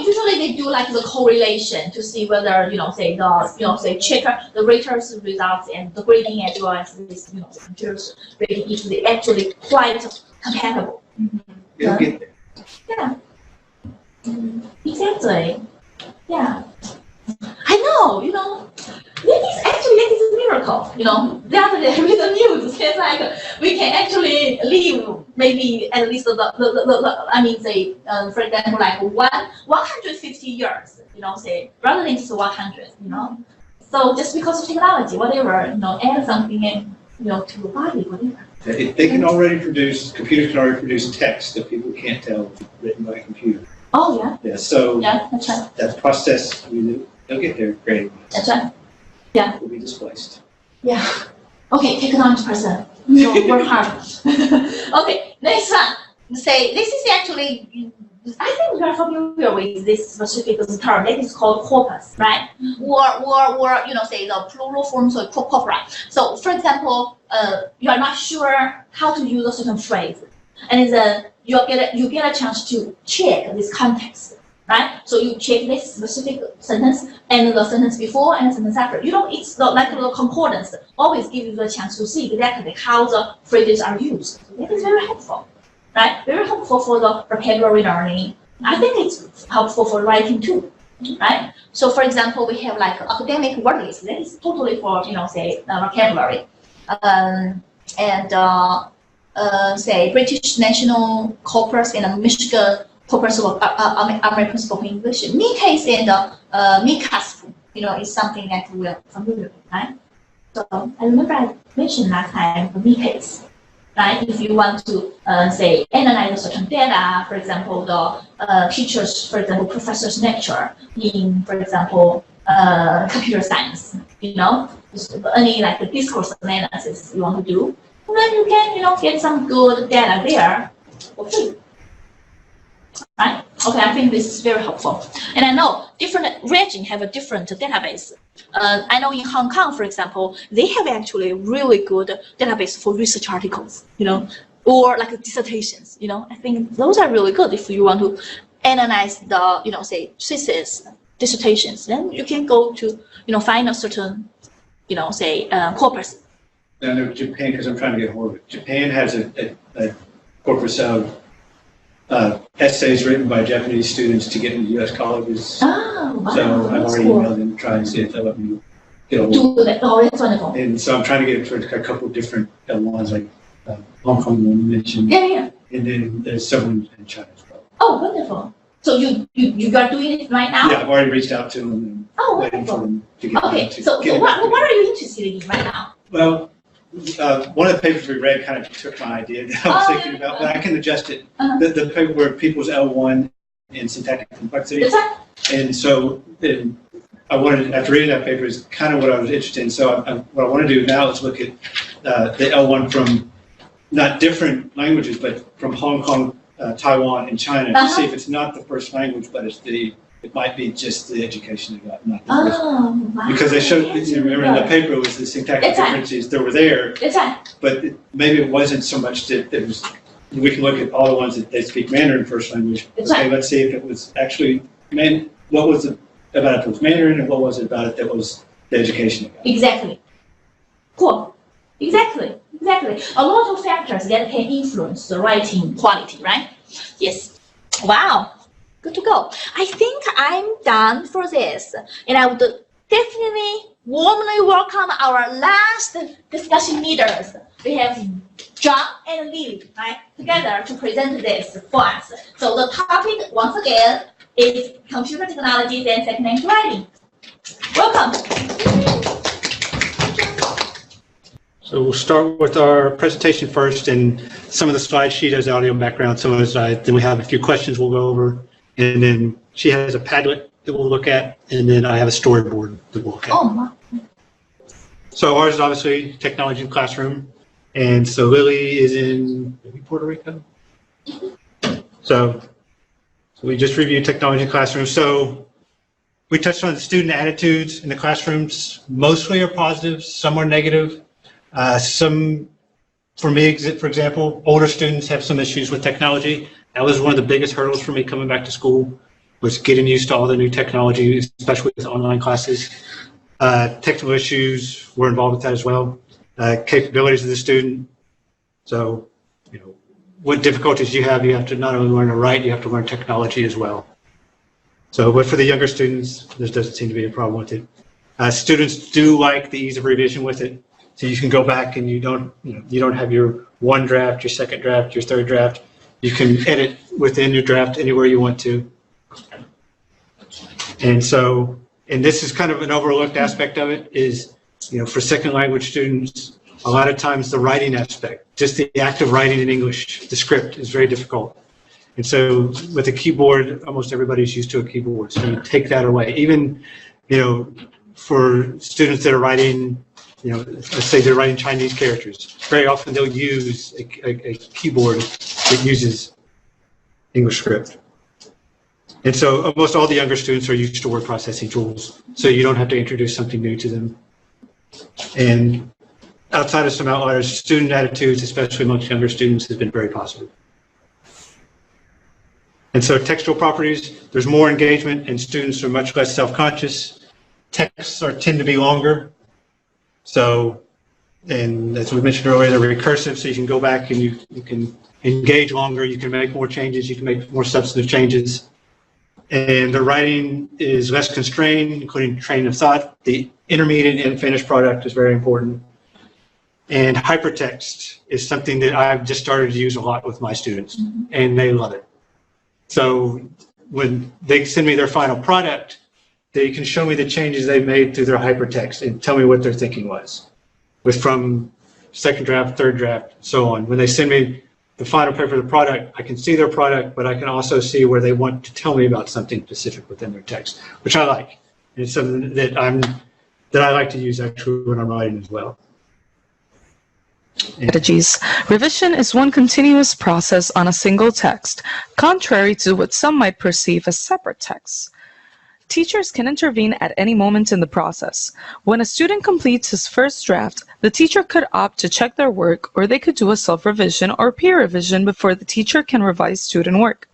usually they do like the correlation to see whether, say the checker, the rater's results and the grading as well as this, the computer's rating, if they actually quite compatible. It'll get there. Yeah. Exactly. Yeah. I know, that is a miracle, The other day with the news, it's like we can actually live maybe at least for example, like 150 years, say, rather than just 100, So just because of technology, whatever, add something in, to the body, whatever. They can already computers can already produce text that people can't tell written by a computer. Oh, yeah. Yeah, so Yeah, that's right. that process, they'll get there great. That's right. Yeah. Will be displaced. Yeah. Okay, take it on to person. So work hard. Okay, next one. Say this is actually, I think we are familiar with this specific term. That is called corpus, right? Or say the plural forms of corpora. So, for example, you are not sure how to use a certain phrase, and then you get a chance to check this context, right? So you check this specific sentence and the sentence before and the sentence after. You know, it's like the concordance always give you the chance to see exactly how the phrases are used. It is very helpful, right? Very helpful for the vocabulary learning. I think it's helpful for writing too, right? So for example, we have like academic word list. That is totally for, say vocabulary. Say British National Corpus and Michigan Corpus of American Spoken English. MiCase and MiCASP, is something that we are familiar with, right? So I remember I mentioned last time the MiCase, right? If you want to say analyze certain data, for example, the teachers, for example, professor's lecture in, for example, computer science, any like the discourse analysis you want to do, then you can, get some good data there for free. Right? Okay, I think this is very helpful. And I know different regions have a different database. I know in Hong Kong, for example, they have actually really good database for research articles, or like dissertations, I think those are really good if you want to analyze the, say thesis, dissertations, then you can go to, find a certain, say corpus. I know Japan, because I'm trying to get hold of it. Japan has a corpus of essays written by Japanese students to get into U.S. colleges. Oh, wow. So I've already emailed them to try and see if they'll let me get a hold of it. Oh, that's wonderful. And so I'm trying to get it towards a couple of different ones, like Hong Kong one you mentioned. Yeah. And then there's several in China as well. Oh, wonderful. So you are doing it right now? Yeah, I've already reached out to them and waiting for them to get Okay, to so get what are you interested in right now? Well, one of the papers we read kind of took my idea that I was thinking about, but I can adjust it. The paper where people's L1 in syntactic complexity. And so I wanted, after reading that paper, is kind of what I was interested in. So what I want to do now is look at the L1 from not different languages, but from Hong Kong, Taiwan, and China to see if it's not the first language, but it might be just the education they got, not the first. Wow. Because they showed, remember in the paper was the syntactic differences that were there, but maybe it wasn't so much that it was, we can look at all the ones that they speak Mandarin first language. Okay, let's see if it was actually, what was it about it that was Mandarin and what was it about it that was the education they got. Exactly. Cool. Exactly. A lot of factors that can influence the writing quality, right? Yes. Wow. Good to go. I think I'm done for this. And I would definitely warmly welcome our last discussion leaders. We have John and Lily, right, together to present this for us. So the topic, once again, is computer technologies and second language writing. Welcome. So we'll start with our presentation first, and some of the slide sheet has audio background, some of the slides. Then we have a few questions we'll go over, and then she has a Padlet that we'll look at, and then I have a storyboard that we'll look at. Oh, wow. So ours is obviously technology in classroom, and so Lily is in maybe Puerto Rico. So we just reviewed technology in classroom. So we touched on the student attitudes in the classrooms. Mostly are positive, some are negative. Some, for me, for example, older students have some issues with technology. That was one of the biggest hurdles for me coming back to school, was getting used to all the new technology, especially with online classes. Technical issues were involved with that as well. Capabilities of the student. So, what difficulties you have to not only learn to write, you have to learn technology as well. So, but for the younger students, there doesn't seem to be a problem with it. Students do like the ease of revision with it. So you can go back and you don't have your one draft, your second draft, your third draft. You can edit within your draft anywhere you want to. And so, and this is kind of an overlooked aspect of it is, for second language students, a lot of times the writing aspect, just the act of writing in English, the script is very difficult. And so with a keyboard, almost everybody's used to a keyboard. So you take that away. Even, for students that are writing, let's say they're writing Chinese characters. Very often they'll use a keyboard that uses English script. And so almost all the younger students are used to word processing tools, so you don't have to introduce something new to them. And outside of some outliers, student attitudes, especially amongst younger students, has been very positive. And so textual properties, there's more engagement and students are much less self-conscious. Texts tend to be longer. So, and as we mentioned earlier, they're recursive, so you can go back and you can engage longer, you can make more changes, you can make more substantive changes. And the writing is less constrained, including train of thought. The intermediate and finished product is very important. And hypertext is something that I've just started to use a lot with my students, and they love it. So when they send me their final product, they can show me the changes they've made through their hypertext and tell me what their thinking was, from second draft, third draft, so on. When they send me the final paper of the product, I can see their product, but I can also see where they want to tell me about something specific within their text, which I like. And it's something that I like to use actually when I'm writing as well. Strategies. Revision is one continuous process on a single text, contrary to what some might perceive as separate texts. Teachers can intervene at any moment in the process. When a student completes his first draft, the teacher could opt to check their work, or they could do a self-revision or peer revision before the teacher can revise student work.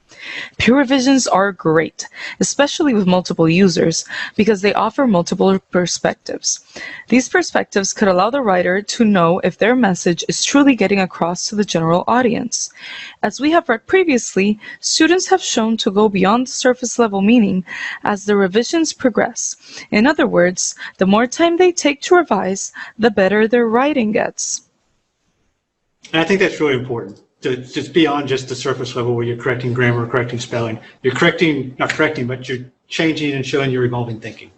Peer revisions are great, especially with multiple users, because they offer multiple perspectives. These perspectives could allow the writer to know if their message is truly getting across to the general audience. As we have read previously, students have shown to go beyond the surface level meaning as the revisions progress. In other words, the more time they take to revise, the better their writing gets. And I think that's really important. Just beyond just the surface level where you're correcting grammar, correcting spelling. You're not correcting, but you're changing and showing your evolving thinking.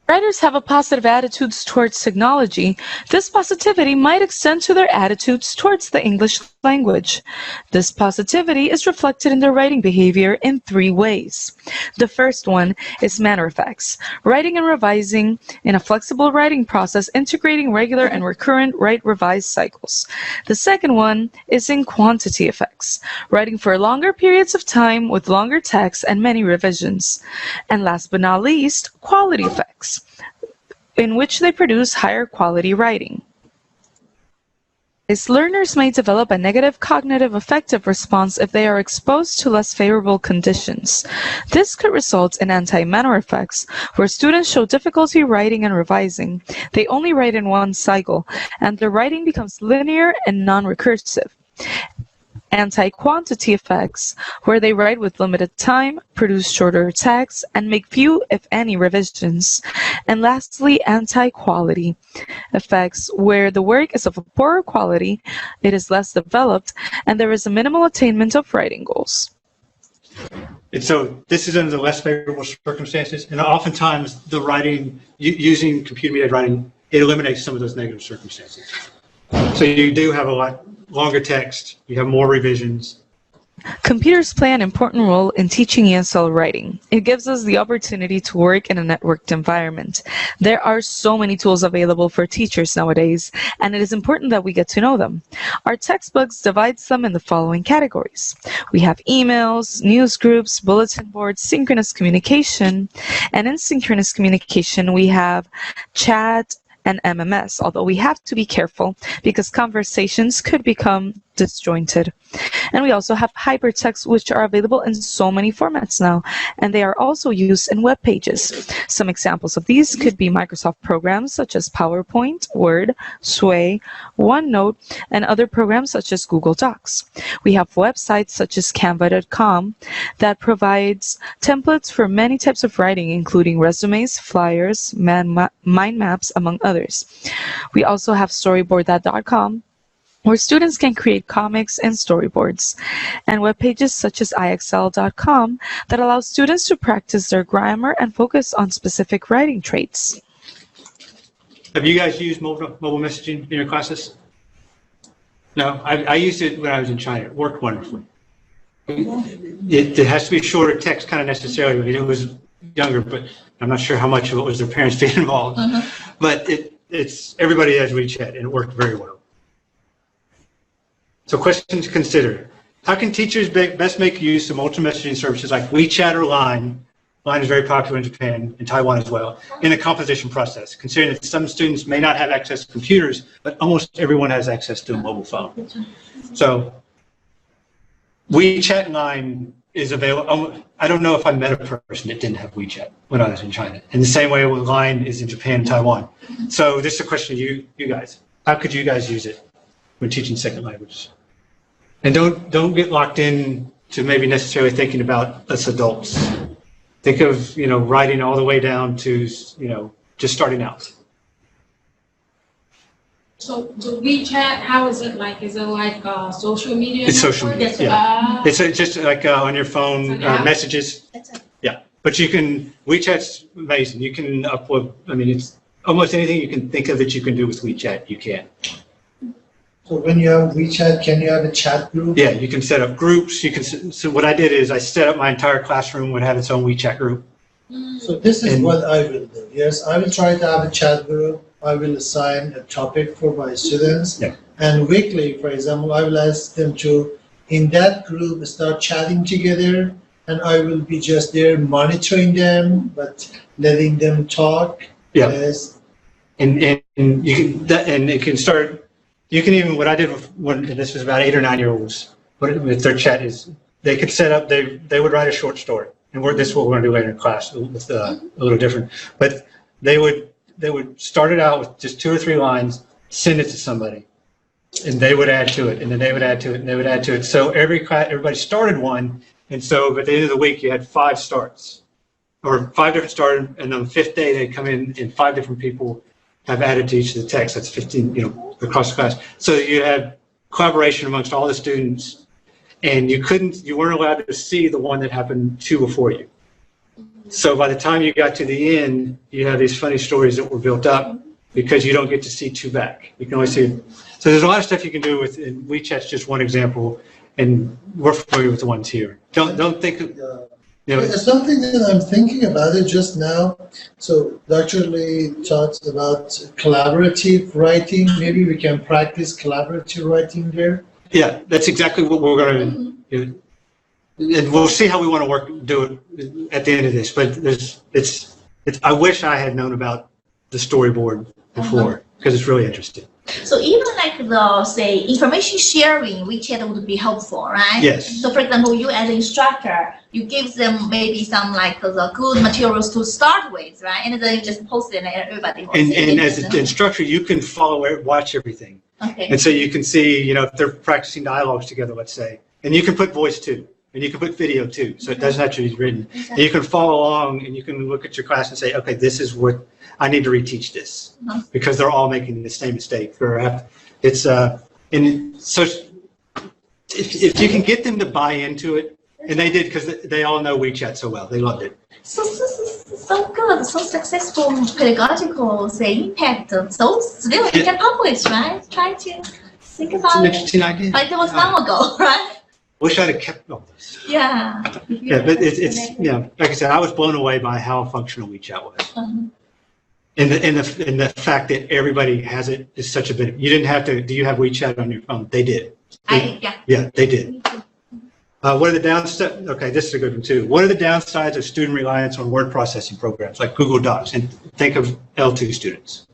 Writers have a positive attitudes towards technology. This positivity might extend to their attitudes towards the English language. This positivity is reflected in their writing behavior in 3 ways. The first one is manner effects, writing and revising in a flexible writing process, integrating regular and recurrent write-revise cycles. The second one is in quantity effects, writing for longer periods of time with longer text and many revisions. And last but not least, quality effects, in which they produce higher quality writing. As learners may develop a negative cognitive affective response if they are exposed to less favorable conditions. This could result in anti-manner effects, where students show difficulty writing and revising. They only write in one cycle, and their writing becomes linear and non-recursive. Anti-quantity effects, where they write with limited time, produce shorter texts, and make few, if any, revisions. And lastly, anti-quality effects, where the work is of a poorer quality, it is less developed, and there is a minimal attainment of writing goals. And so this is under the less favorable circumstances, and oftentimes the writing, using computer-mediated writing, it eliminates some of those negative circumstances. So you do have a lot longer text, you have more revisions. Computers play an important role in teaching ESL writing. It gives us the opportunity to work in a networked environment. There are so many tools available for teachers nowadays, and it is important that we get to know them. Our textbooks divides them in the following categories. We have emails, news groups, bulletin boards, synchronous communication, and in synchronous communication we have chat and MMS, although we have to be careful because conversations could become disjointed. And we also have hypertext, which are available in so many formats now, and they are also used in web pages. Some examples of these could be Microsoft programs such as PowerPoint, Word, Sway, OneNote, and other programs such as Google Docs. We have websites such as Canva.com that provides templates for many types of writing, including resumes, flyers, mind maps, among others. We also have Storyboard.com, where students can create comics and storyboards, and web pages such as IXL.com that allow students to practice their grammar and focus on specific writing traits. Have you guys used mobile messaging in your classes? No, I used it when I was in China. It worked wonderfully. It has to be shorter text, kind of necessarily, when it was younger, but I'm not sure how much of it was their parents being involved. But it's everybody has WeChat, and it worked very well. So questions to consider. How can teachers best make use of multi-messaging services like WeChat or Line? Line is very popular in Japan and Taiwan as well, in the composition process, considering that some students may not have access to computers, but almost everyone has access to a mobile phone. So WeChat Line is available. I don't know if I met a person that didn't have WeChat when I was in China. In the same way Line is in Japan and Taiwan. So this is a question to you guys. How could you guys use it when teaching second languages? And don't get locked in to maybe necessarily thinking about us adults. Think of, writing all the way down to, just starting out. So WeChat, how is it like? Is it like social media? It's social media, Yes, yeah. It's just like on your phone, It's an app? messages. That's it. Yeah, but WeChat's amazing. You can upload, it's almost anything you can think of that you can do with WeChat, you can. So when you have WeChat, can you have a chat group? Yeah, you can set up groups. So what I did is I set up my entire classroom would have its own WeChat group. So this is what I will do. Yes, I will try to have a chat group. I will assign a topic for my students. Yeah. And weekly, for example, I will ask them to, in that group, start chatting together. And I will be just there monitoring them, but letting them talk. Yeah. Yes. And you can, and it can start, you can even, what I did when this was about 8 or 9 year olds, with their chat is, they could set up, they would write a short story. And this is what we're going to do later in class, with a little different. But they would start it out with just 2 or 3 lines, send it to somebody, and they would add to it, and then they would add to it, and they would add to it. So everybody started one, and so at the end of the week you had 5 starts, or 5 different started, and on the 5th day they come in and 5 different people have added to each of the texts. That's 15, across the class. So you had collaboration amongst all the students. And you weren't allowed to see the one that happened 2 before you. So by the time you got to the end, you have these funny stories that were built up because you don't get to see 2 back. You can only see. So there's a lot of stuff you can do with, and WeChat's just one example, and we're familiar with the ones here. Don't think of, It's something that I'm thinking about it just now. So Dr. Lee talked about collaborative writing. Maybe we can practice collaborative writing there. Yeah, that's exactly what we're going to do. And we'll see how we want to do it at the end of this. But I wish I had known about the storyboard before, because it's really interesting. So even like the, say, information sharing, WeChat would be helpful, right? Yes. So for example, you as an instructor, you give them maybe some like the good materials to start with, right? And then you just post it and everybody will see it. And as an instructor, you can watch everything. Okay. And so you can see, if they're practicing dialogues together, let's say, and you can put voice too, and you can put video too. So it doesn't have to be written. And you can follow along, and you can look at your class and say, okay, this is what I need to reteach this, because they're all making the same mistake. It's and so if you can get them to buy into it, and they did, because they all know WeChat so well, they loved it. So good, so successful pedagogical, say, impact. So still you can publish, right? Try to think It's about an it. interesting idea. Like it was long ago, right? Wish I'd have kept all this. Yeah. Yeah, but it's like I said, I was blown away by how functional WeChat was. And the fact that everybody has it is such a benefit. You didn't have to. Do you have WeChat on your phone? They did. Yeah, they did. What are the downsides? Okay, this is a good one too. What are the downsides of student reliance on word processing programs like Google Docs? And think of L2 students.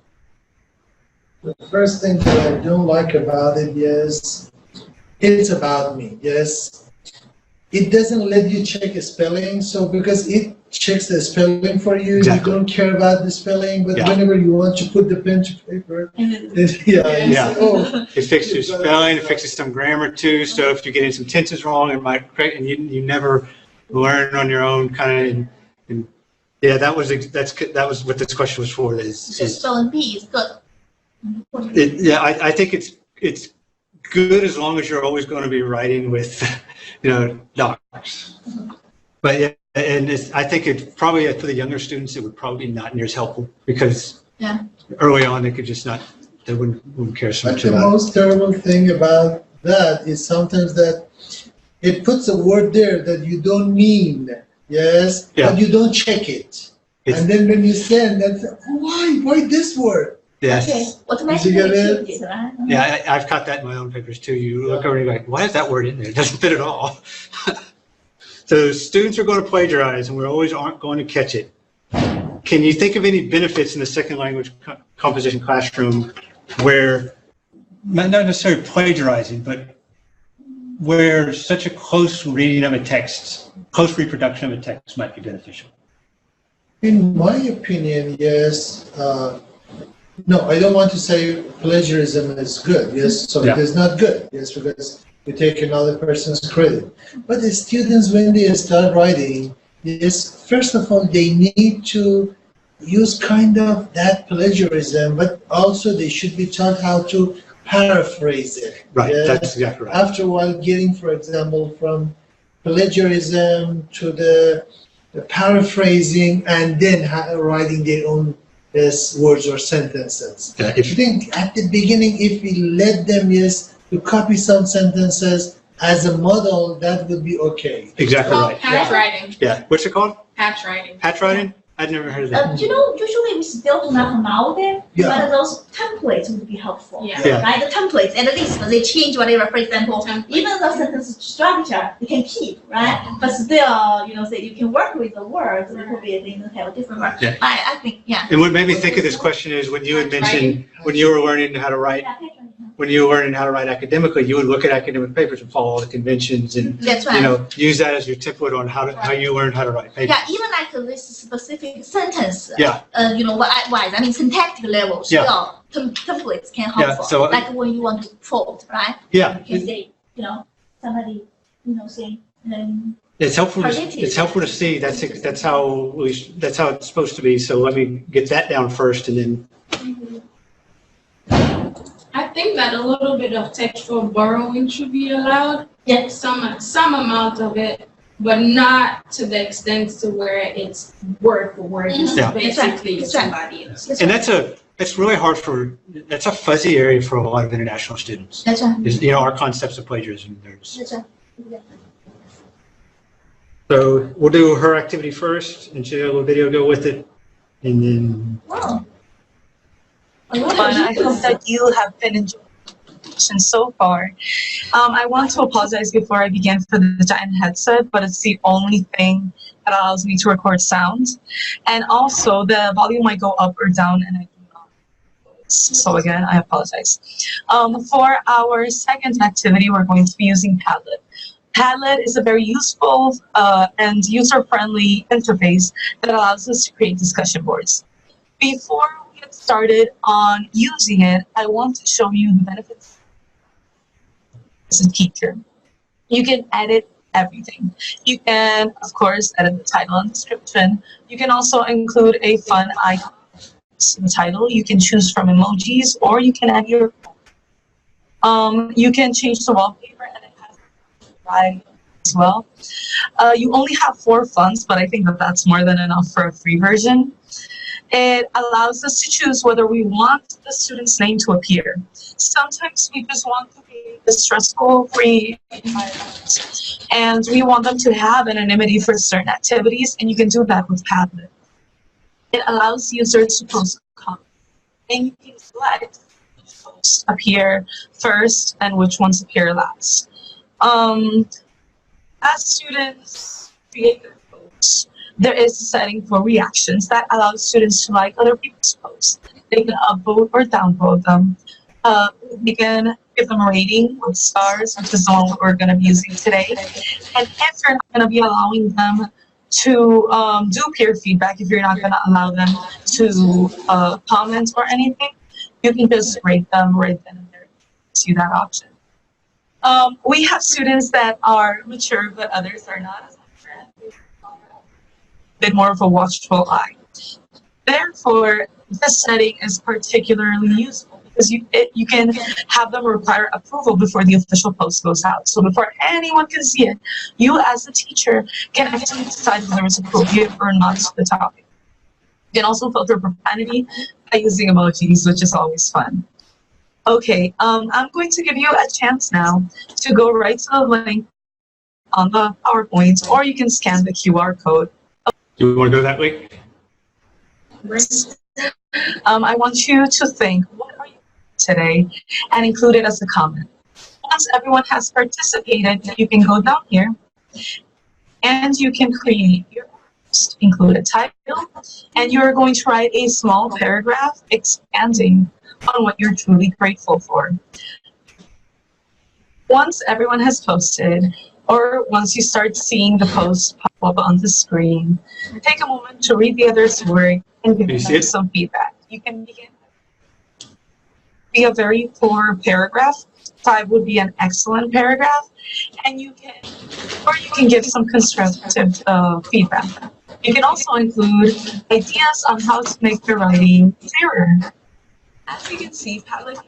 The first thing that I don't like about it is it's about me. Yes, it doesn't let you check a spelling. So because it checks the spelling for you, Exactly. you don't care about the spelling. But Yeah. whenever you want to put the pen to paper, it, Yeah. oh, It fixes your spelling. It fixes some grammar too. So if you're getting some tenses wrong, it might correct, and you never learn on your own kind of. And yeah, that was what this question was for. So spelling bee is good. I think it's good as long as you're always going to be writing with, docs. But yeah, and I think it probably for the younger students it would probably be not near as helpful because early on they could just not, they wouldn't care so but much the about it. most terrible thing about that is sometimes that it puts a word there that you don't mean. Yes, but you don't check it. And then when you send, that's why this word? Yes. Okay. Automatically change it, right? Yeah, I've caught that in my own papers too. You look over and you're like, why is that word in there? It doesn't fit at all. So students are going to plagiarize and we always aren't going to catch it. Can you think of any benefits in the second language composition classroom where, not necessarily plagiarizing, but where such a close reading of a text, close reproduction of a text might be beneficial? In my opinion, yes. No, I don't want to say plagiarism is good. Yes, so Yeah. it is not good. Yes, because you take another person's credit. But the students, when they start writing, yes, first of all, they need to use kind of that plagiarism, but also they should be taught how to paraphrase it. Right, yes? that's exactly right. After a while, getting, for example, from plagiarism to the paraphrasing and then writing their own yes, words or sentences. Yeah, I think at the beginning, if we let them, yes, to copy some sentences as a model, that would be okay. exactly right. Patch writing. Yeah, what's it called? Patch writing. Patch writing? I'd never heard of that. You know, usually we still do not allow them, Yeah. but those templates would be helpful. Yeah. Yeah. Right, the templates, at least they change whatever, for example, Template. even the sentence structure, you can keep, right? But still, you know, say you can work with the words, it could be a thing that have a different word. Yeah. I think, yeah. And what made me think of this question is when you had mentioned, when you were learning how to write, when you were learning how to write academically, you would look at academic papers and follow all the conventions and, That's you right. know, use that as your template on how you learned how to write papers. Yeah, even like this specific sentence, Yeah. you know, wise, I mean, syntactic level, Yeah. still, templates can Yeah, helpful. so- Like when you want to quote, right? Yeah. You can say, you know, somebody, you know, say, It's helpful. Predictive. It's helpful to see. That's how it's supposed to be. So let me get that down first, and then I think that a little bit of textual borrowing should be allowed. yeah. Some amount of it, but not to the extent to where it's word for word. It's Yeah. basically That's right. somebody else. and that's really hard that's a fuzzy area for a lot of international students. That's right. Is, you know, our concepts of plagiarism. That's right. So we'll do her activity first, and she'll have a little video go with it, and then Wow. Fun. I hope that you have been enjoying the session so far. I want to apologize before I begin for the giant headset, but it's the only thing that allows me to record sound. And also, the volume might go up or down, and I do not. So again, I apologize. For our second activity, we're going to be using Padlet. Padlet is a very useful and user-friendly interface that allows us to create discussion boards. Before we get started on using it, I want to show you the benefits as a teacher. You can edit everything. You can, of course, edit the title and description. You can also include a fun icon in the title. You can choose from emojis, or you can add your you can change the wallpaper, and it has as well. You only have 4 fonts, but I think that that's more than enough for a free version. It allows us to choose whether we want the student's name to appear. Sometimes we just want to be a stressful-free environment, and we want them to have anonymity for certain activities, and you can do that with Padlet. It allows users to post comments, and you can select which posts appear first and which ones appear last. As students create their posts, there is a setting for reactions that allows students to like other people's posts. They can upvote or downvote them. They can give them a rating with stars, which is the one we're going to be using today. And if you're not going to be allowing them to do peer feedback, if you're not going to allow them to comment or anything, you can just rate them right then and there. See that option. We have students that are mature, but others are not as mature. A bit more of a watchful eye. Therefore, this setting is particularly useful because you can have them require approval before the official post goes out. So before anyone can see it, you as a teacher can actually decide whether it's appropriate or not to the topic. You can also filter profanity by using emojis, which is always fun. Okay, I'm going to give you a chance now to go right to the link on the PowerPoint, or you can scan the QR code. do we want to go that way? I want you to think, what are you doing today, and include it as a comment. Once everyone has participated, you can go down here, and you can create your post, include a title, and you're going to write a small paragraph expanding on what you're truly grateful for. Once everyone has posted, or once you start seeing the post pop up on the screen, take a moment to read the other's work and give Can you see them it? some feedback. You can begin be a very poor paragraph. 5 would be an excellent paragraph, and you can give some constructive feedback. You can also include ideas on how to make the writing clearer. As you can see, Padlet can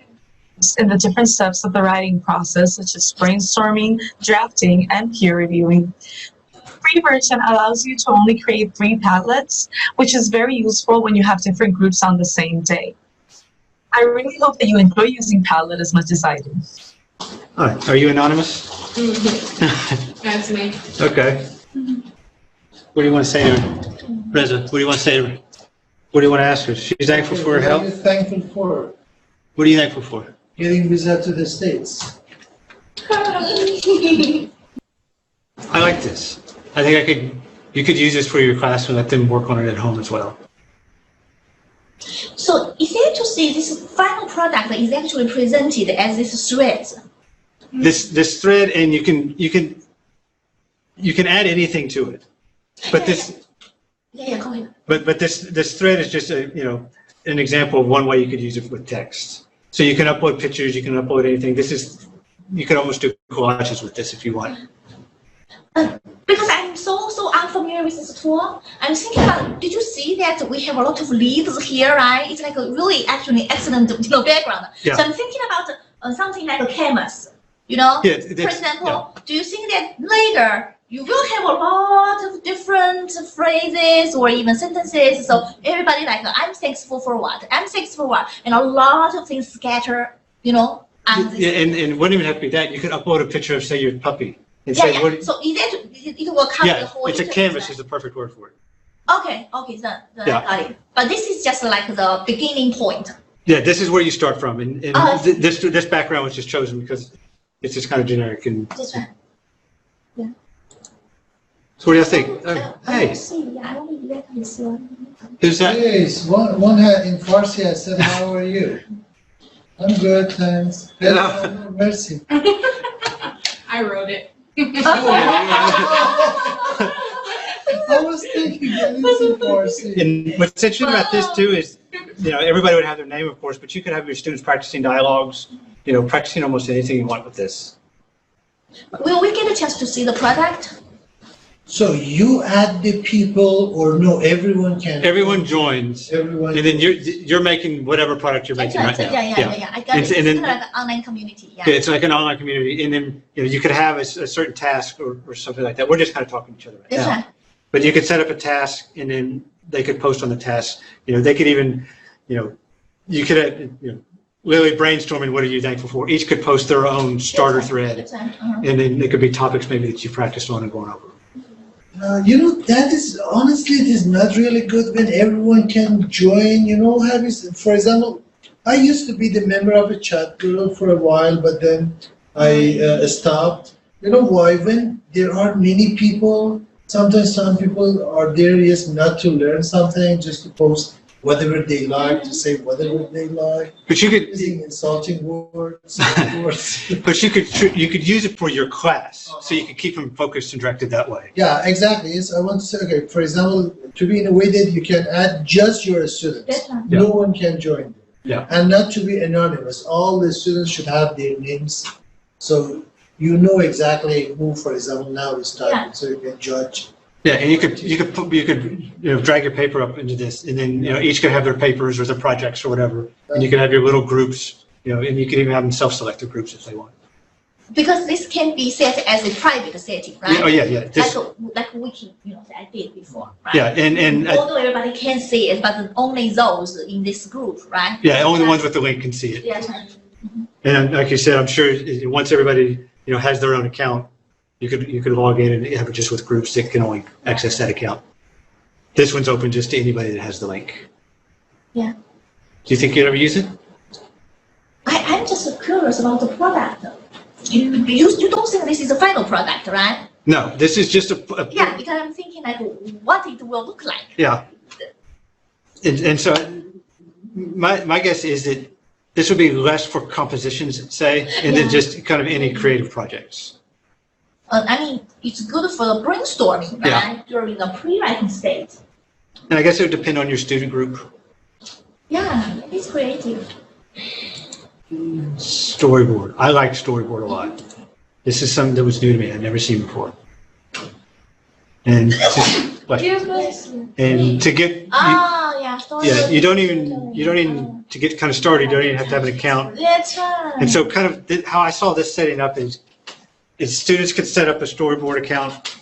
in the different steps of the writing process, such as brainstorming, drafting, and peer reviewing. Free version allows you to only create 3 Padlets, which is very useful when you have different groups on the same day. I really hope that you enjoy using Padlet as much as I do. All right. Are you anonymous? That's me. Okay. What do you want to say to her? Reza, what do you want to say to her? What do you want to ask her? She's thankful for her What are help? you thankful for? What are you thankful for? Getting visa to the States. I like this. I think you could use this for your class and let them work on it at home as well. So is it to see this final product is actually presented as this thread? This thread, and you can add anything to it. But this Yeah, go ahead. but this thread is just an example of one way you could use it with text. So you can upload pictures, you can upload anything. You can almost do collages with this if you want. Because I'm so unfamiliar with this tool, I'm thinking about, did you see that we have a lot of leaves here, right? It's like a really actually excellent background. Yeah. So I'm thinking about something like a canvas, Yeah, for example, do you think that later you will have a lot of different phrases or even sentences? So everybody like, I'm thankful for what? I'm thankful for what? And a lot of things scatter, on this. Yeah, and it wouldn't even have to be that. You could upload a picture of, say, your puppy. And Yeah, say, yeah. what, So it will cover the yeah, whole it's a internet, canvas right? is the perfect word for it. Okay, then Yeah. I got it. But this is just like the beginning point. Yeah, this is where you start from. And this background was just chosen because it's just kind of generic. And This one. so what do you think? I Hey, don't see. Yeah, I don't exactly see what. who's that? Yes, one had in Farsi, I said, how are you? I'm good, thanks. Hello. Mercy. I wrote it. I was thinking that it's in Farsi. And what's interesting about this too is, everybody would have their name, of course, but you could have your students practicing dialogues, practicing almost anything you want with this. Will we get a chance to see the product? So you add the people or no, everyone can? Everyone joins, Everyone. and then you're making whatever product you're making right now. Yeah. I got it. And It's then- kind of like an online community. Yeah. Yeah, it's like an online community, and then you could have a certain task or something like that. We're just kind of talking to each other right This now. one. But you could set up a task, and then they could post on the task. They could even, you could, Lily brainstorming. What are you thankful for? Each could post their own starter thread, This one. and then it could be topics maybe that you practiced on and going over. That is, honestly, it is not really good when everyone can join, for example, I used to be the member of a chat group for a while, but then I stopped. You know why? When there are many people, sometimes some people are there, yes, not to learn something, just to post whatever they like, to say whatever they like, But you could, using insulting words. but you could use it for your class, so you could keep them focused and directed that way. Yeah, exactly. Yes, I want to say, okay, for example, to be in a way that you can add just your students. This one. No one can join. Yeah. And not to be anonymous. All the students should have their names. So you know exactly who, for example, now is typing, so you can judge. Yeah, and you could drag your paper up into this, and then each could have their papers or their projects or whatever, and you could have your little groups, and you could even have them self-selected groups if they want. Because this can be set as a private setting, right? Oh yeah. Like wiki, that I did before, right? Yeah, and although everybody can see it, but only those in this group, right? yeah, only the ones with the link can see it. Yes. And like you said, I'm sure once everybody has their own account, you could log in and have it just with groups that can only access that account. This one's open just to anybody that has the link. Yeah. Do you think you'd ever use it? I'm just curious about the product. You don't think this is the final product, right? No, this is just a Yeah, because I'm thinking like what it will look like. yeah. And so my guess is that this would be less for compositions, say, and then just kind of any creative projects. I mean, it's good for the brainstorming, right? Yeah. During the pre-writing stage. And I guess it would depend on your student group. Yeah, it's creative. Storyboard. I like storyboard a lot. This is something that was new to me. I'd never seen before. And to get you don't even to get kind of started. You don't even have to have an account. That's right. And so, kind of how I saw this setting up is students could set up a storyboard account,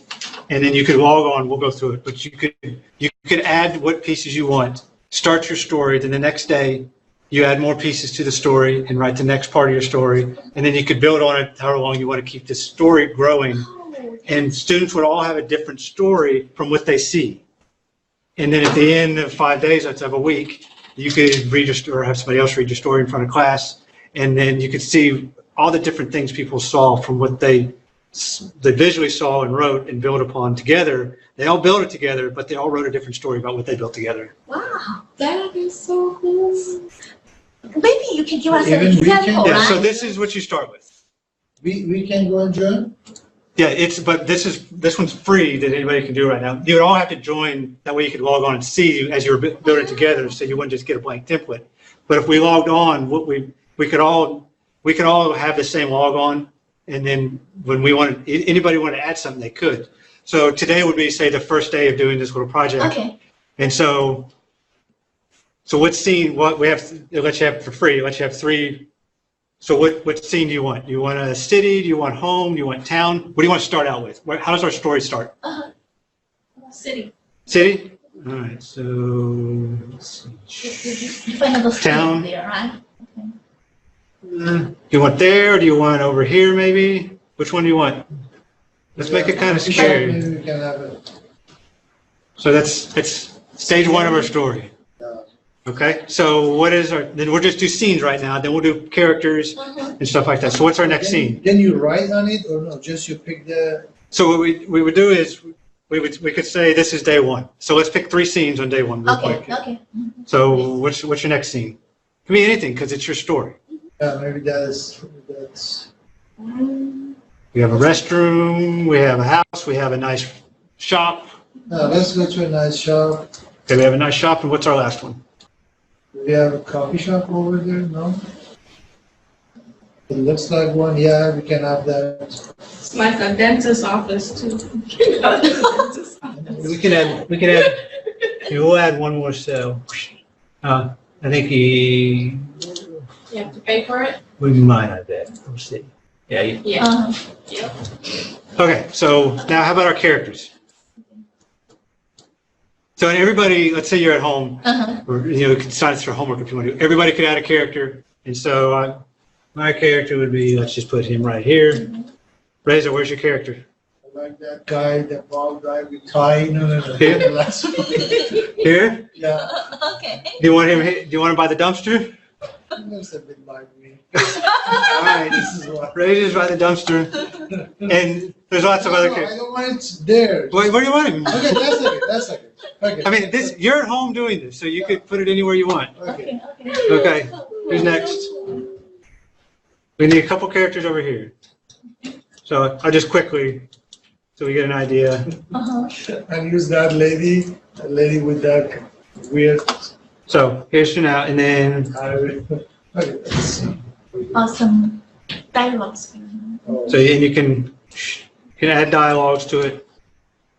and then you could log on. We'll go through it, but you could add what pieces you want. Start your story. Then the next day, you add more pieces to the story and write the next part of your story, and then you could build on it however long you want to keep the story growing. And students would all have a different story from what they see. And then at the end of 5 days, that's of a week, you could read your story or have somebody else read your story in front of class, and then you could see all the different things people saw from what they visually saw and wrote and built upon together. They all built it together, but they all wrote a different story about what they built together. Wow. That is so cool. Maybe you can give us an Even we can- example, Yeah, right? so this is what you start with. We can go and join? Yeah, but this one's free that anybody can do right now. You would all have to join, that way you could log on and see as you were building it together, so you wouldn't just get a blank template. But if we logged on, we could all have the same log on, and then when anybody wanted to add something, they could. So today would be, say, the first day of doing this little project. Okay. And so what scene, what we have, it lets you have for free, it lets you have 3. So what scene do you want? Do you want a city? Do you want home? Do you want town? What do you want to start out with? How does our story start? City. City? All right, so let's see. You find the Town. there, right? Do you want there or do you want over here maybe? Which one do you want? Let's make it kind of scary. Maybe we can have it. So that's stage 1 of our story. Okay, so then we'll just do scenes right now, then we'll do characters and stuff like that. So what's our next scene? Then you write on it or no? Just you pick the. So what we would do is we could say this is day 1. So let's pick 3 scenes on day 1 real quick. Okay. So what's your next scene? It can be anything because it's your story. Yeah, maybe that's. We have a restroom, we have a house, we have a nice shop. Let's go to a nice shop. Okay, we have a nice shop, and what's our last one? We have a coffee shop over there, no? It looks like one, yeah, we can have that. It's like a dentist's office too. We'll add one more cell. I think You have to pay for it? we might have that. We'll see. Yeah. Yeah. Okay, so now how about our characters? So everybody, let's say you're at home, or you can sign this for homework if you want to. Everybody could add a character, and so my character would be, let's just put him right here. Reza, where's your character? I like that guy, the bald guy with tie. No. Here? The last one. Here? Yeah, Okay. Do you want him by the dumpster? he looks a bit like me. All right, This is what. Reza's by the dumpster, and there's lots of other No, I characters. don't want it there. Where do you want him? Okay, that's okay. Okay. I mean, you're at home doing this, so you could put it anywhere you want. Okay. Okay, who's next? We need a couple characters over here. So I'll just quickly, so we get an idea. And use that lady with that weird. So here's for now, and then, Okay, let's see. Awesome. Dialogues. Oh, so and you can add dialogues to it,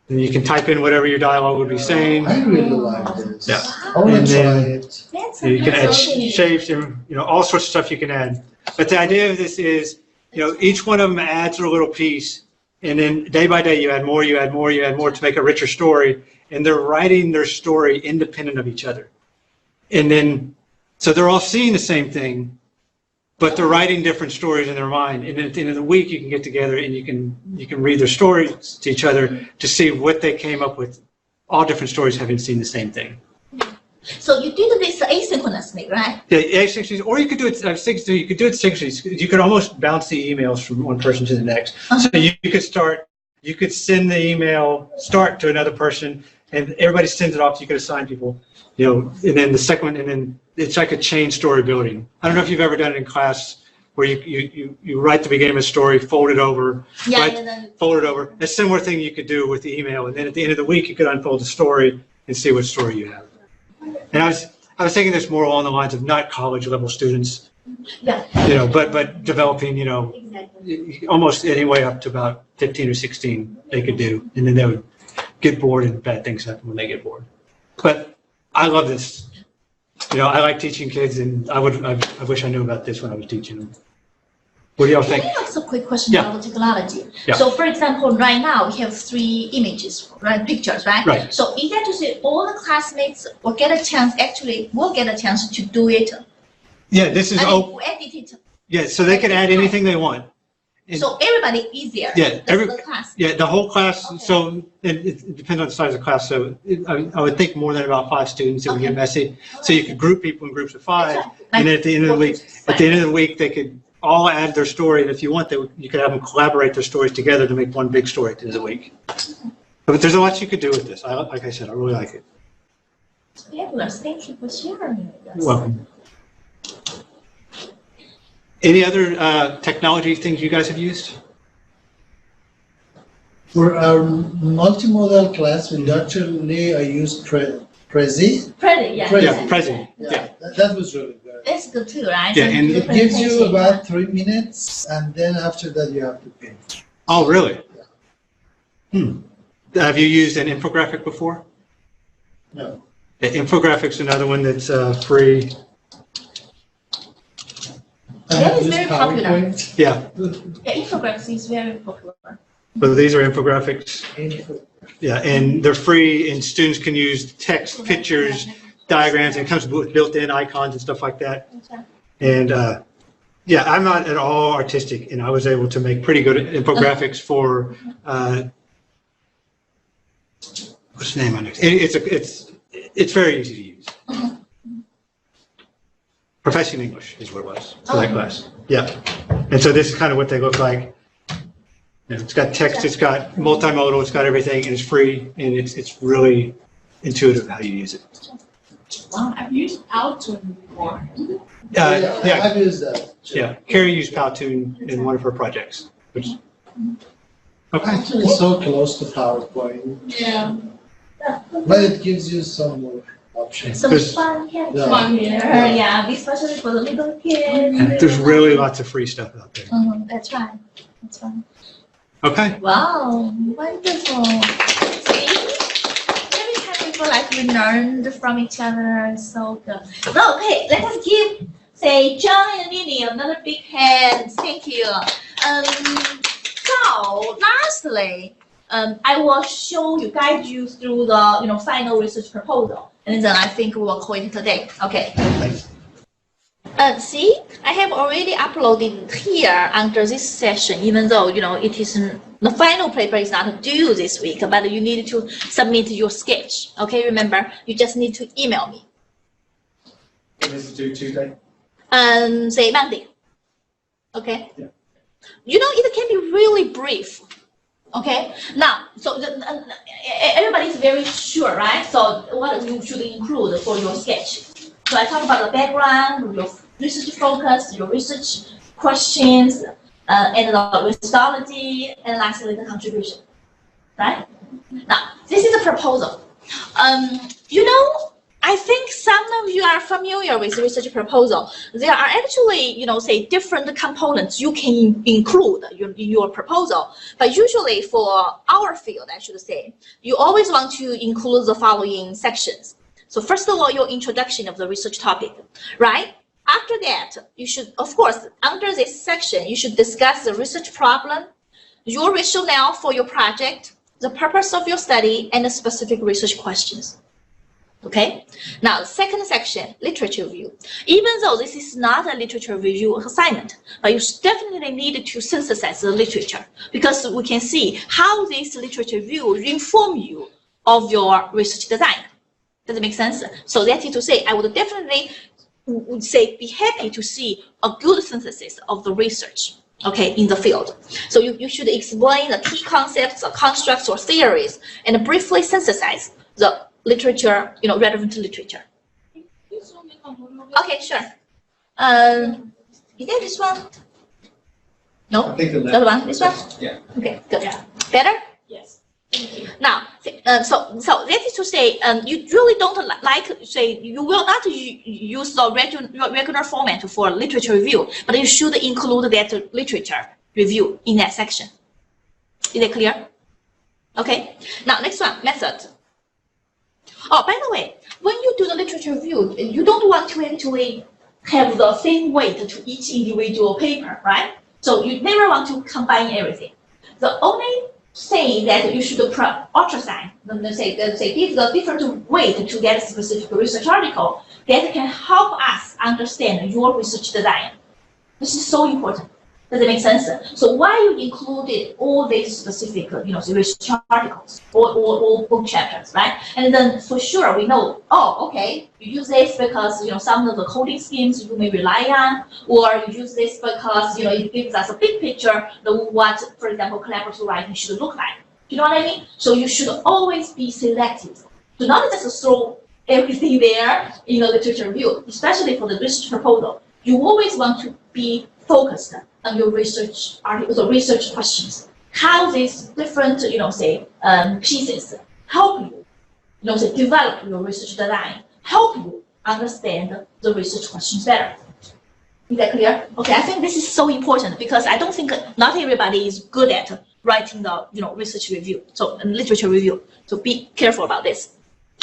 and you can type in whatever your dialogue would be saying. I really like this. Yeah. I want And to try then- it. That's You can add amazing. shapes and all sorts of stuff you can add. But the idea of this is, each one of them adds a little piece, and then day by day you add more, you add more, you add more to make a richer story. And they're writing their story independent of each other. And then, so they're all seeing the same thing, but they're writing different stories in their mind. And then at the end of the week, you can get together and you can read their stories to each other to see what they came up with. All different stories having seen the same thing. So you did this asynchronously, right? Yeah, asynchronously, or you could do it. You could do it synchronously. You could almost bounce the emails from one person to the next. So you could start. You could send the email to another person, and everybody sends it off. You could assign people, and then the second one, and then it's like a chain story building. I don't know if you've ever done it in class where you write the beginning of a story, fold it over, fold it over. A similar thing you could do with the email, and then at the end of the week you could unfold the story and see what story you have. And I was thinking this more along the lines of not college level students, but developing, almost any way up to about 15 or 16 they could do, and then they would get bored and bad things happen when they get bored. But I love this. I like teaching kids, and I wish I knew about this when I was teaching them. What do y'all think? Can I ask a quick question about the technology? Yeah. So, for example, right now we have 3 images, right? Pictures, right? Right. So, is that to say all the classmates will get a chance to do it? Yeah, this is Edit it. Yeah, so they can add anything they want. And so everybody easier. Yeah, the class. Yeah, the whole class. Okay. So it depends on the size of the class. So I would think more than about 5 students. It would get messy. So you could group people in groups of 5, Right. and then at the end of the week, they could all add their story. And if you want, you could have them collaborate their stories together to make one big story at the end of the week. But there's a lot you could do with this. Like I said, I really like it. Fabulous. Thank you for sharing this. You're welcome. Any other technology things you guys have used? For our multimodal class with Dr. Lee, I used Prezi. Prezi, yeah. Yeah, Prezi. Yeah. That was really good. It's good too, right? Yeah, So and It gives you about 3 minutes, and then after that you have to pay. Oh, really? Have you used an infographic before? No. The infographics, another one that's free. That is very popular. PowerPoint. Yeah. Yeah, infographics is very popular. So these are infographics. Yeah, and they're free, and students can use text, pictures, diagrams, and it comes with built-in icons and stuff like that. And yeah, I'm not at all artistic, and I was able to make pretty good infographics for what's the name on it? It's very easy to use. Professing English is what it was for that class. Yeah, and so this is kind of what they look like. It's got text, it's got multimodal, it's got everything, and it's free, and it's really intuitive how you use it. Wow, I've used Powtoon before. Yeah, I've used that. yeah. Carrie used Powtoon in one of her projects. Which, okay. Actually, it's so close to PowerPoint, Yeah. but it gives you some more options. Some There's- fun characters. Fun, yeah. Yeah, especially for the little kids. There's really lots of free stuff out there. That's right. That's right. Okay. Wow, wonderful. See, every time we feel like we learned from each other, so good. So, okay, let us give, say, John and Lily another big hand. Thank you. So, lastly, I will guide you through the, final research proposal, and then I think we will call it today. Okay. Thanks. See, I have already uploaded here under this session, even though, it is the final paper is not due this week, but you need to submit your sketch. Okay, remember, you just need to email me. This is due Tuesday? Say Monday. Okay? Yeah. It can be really brief. Okay? Now, so everybody's very sure, right? So what you should include for your sketch. So I talk about the background, your research focus, your research questions, and the methodology, and lastly, the contribution, right? Now, this is a proposal. I think some of you are familiar with research proposal. There are actually, say different components you can include in your proposal. But usually for our field, I should say, you always want to include the following sections. So first of all, your introduction of the research topic, right? After that, you should, of course, under this section, you should discuss the research problem, your rationale for your project, the purpose of your study, and the specific research questions. Okay? Now, the second section, literature review. Even though this is not a literature review assignment, but you definitely need to synthesize the literature because we can see how this literature review inform you of your research design. Does it make sense? So that is to say, I would definitely be happy to see a good synthesis of the research, okay, in the field. So you should explain the key concepts, or constructs, or theories, and briefly synthesize the literature, relevant literature. You zoom in Okay, sure. Is that this one? No, I think the the other one. This one. Yeah. Okay, good. Yeah. Better. Yes. Thank you. Now, so that is to say, you really don't like, say, you will not use the regular format for literature review, but you should include that literature review in that section. Is that clear? Okay. Now, next one, method. Oh, by the way, when you do the literature review, you don't want to actually have the same weight to each individual paper, right? So you never want to combine everything. The only thing that you should ultrasign, give the different weight to that specific research article that can help us understand your research design. This is so important. Does it make sense? So why you included all these specific, research articles or book chapters, right? And then for sure we know, oh, okay, you use this because some of the coding schemes you may rely on, or you use this because it gives us a big picture of what, for example, collaborative writing should look like. You know what I mean? So you should always be selective. Do not just throw everything there in the literature review, especially for the research proposal. You always want to be focused on your research articles or research questions. How these different, pieces help you, develop your research design, help you understand the research questions better. Is that clear? Okay, I think this is so important because I don't think not everybody is good at writing the, research review, literature review. So be careful about this.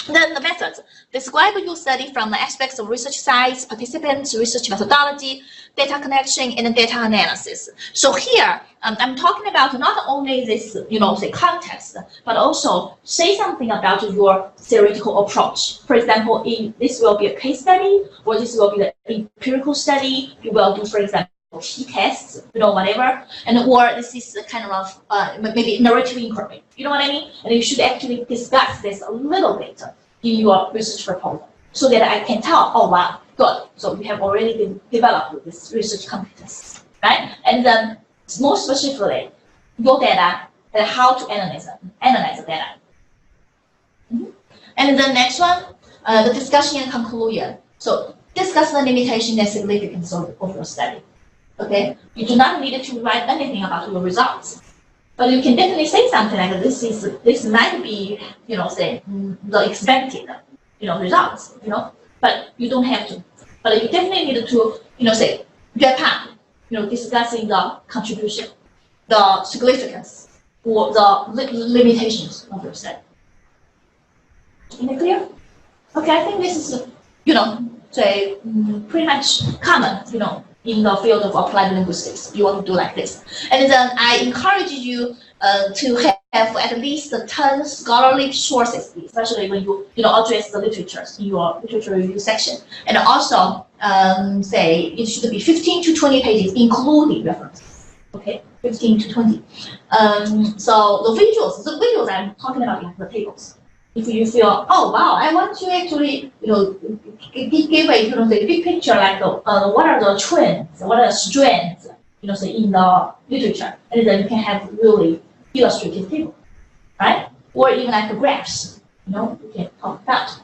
Then the methods. Describe your study from the aspects of research sites, participants, research methodology, data connection, and data analysis. So here, I'm talking about not only this, context, but also say something about your theoretical approach. For example, this will be a case study, or this will be the empirical study. You will do, for example, t-tests, whatever, or this is kind of maybe narrative inquiry. You know what I mean? And you should actually discuss this a little bit in your research proposal, so that I can tell, oh wow, good. So we have already developed this research competence, right? And then more specifically, your data and how to analyze the data. And the next one, the discussion and conclusion. So discuss the limitation and significance of your study. Okay, you do not need to write anything about your results, but you can definitely say something like this might be, the expected, results, but you don't have to. But you definitely need to, say, wrap up, discussing the contribution, the significance, or the limitations of your study. Is it clear? Okay, I think this is, pretty much common, in the field of applied linguistics. You want to do like this. And then I encourage you to have at least 10 scholarly sources, especially when you address the literatures in your literature review section. And also say it should be 15 to 20 pages, including references. Okay, 15 to 20. So the visuals I'm talking about, like the tables. If you feel, oh wow, I want to actually, give a, the big picture, like what are the trends, what are the strands, say in the literature, and then you can have really illustrative table, right? Or even like the graphs, you can talk about.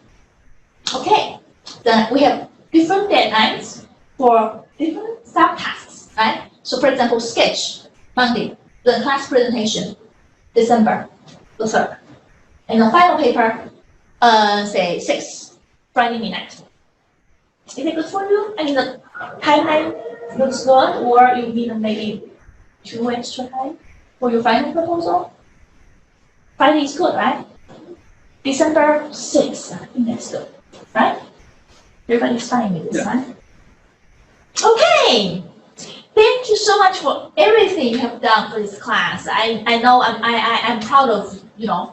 Okay, then we have different deadlines for different subtasks, right? So for example, sketch, Monday, then class presentation, December the 3rd. And the final paper, say 6, Friday midnight. Is it good for you? I mean, the timeline looks good, or you need maybe 2 extra time for your final proposal? Friday is good, right? December 6th, I think that's good, right? Everybody's fine with this, right? Okay. Thank you so much for everything you have done for this class. I know I'm proud of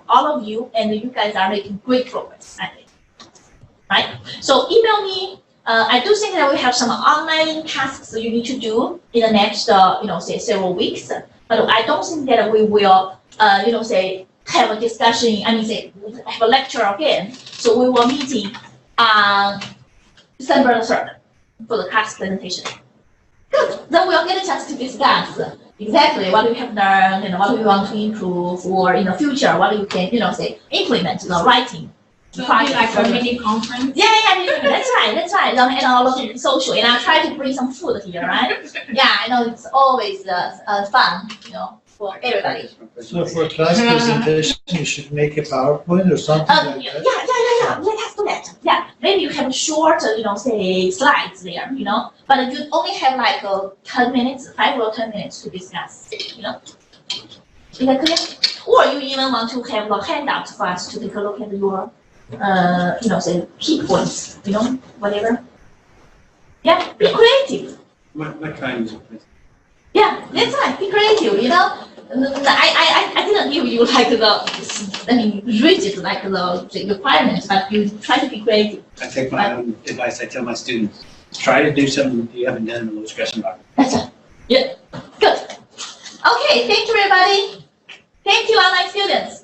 all of you, and you guys are making great progress, I think. Right? So email me. I do think that we have some online tasks you need to do in the next, say several weeks. But I don't think that we will, say have a discussion. Say have a lecture again. So we will meeting on December the 3rd for the class presentation. Good. Then we'll get a chance to discuss exactly what we have learned and what we want to improve, or in the future what you can, say implement the writing So it'd be like a mini conference. That's right. And all of it social, and I try to bring some food here, right? Yeah, I know it's always fun, for everybody. So for class presentation, you should make a PowerPoint or something like that. Let us do that. Yeah, maybe you have short, say slides there, but you only have like 10 minutes, 5 or 10 minutes to discuss, Is that clear? Or you even want to have a handout for us to take a look at your, say key points, whatever. Yeah, be creative. What kind of? Yeah, that's right. Be creative. I didn't give you like rigid like the requirements, but you try to be creative. I take my own advice. I tell my students, try to do something you haven't done in a low stress environment. That's right. Yeah. Good. Okay. Thank you, everybody. Thank you, online students.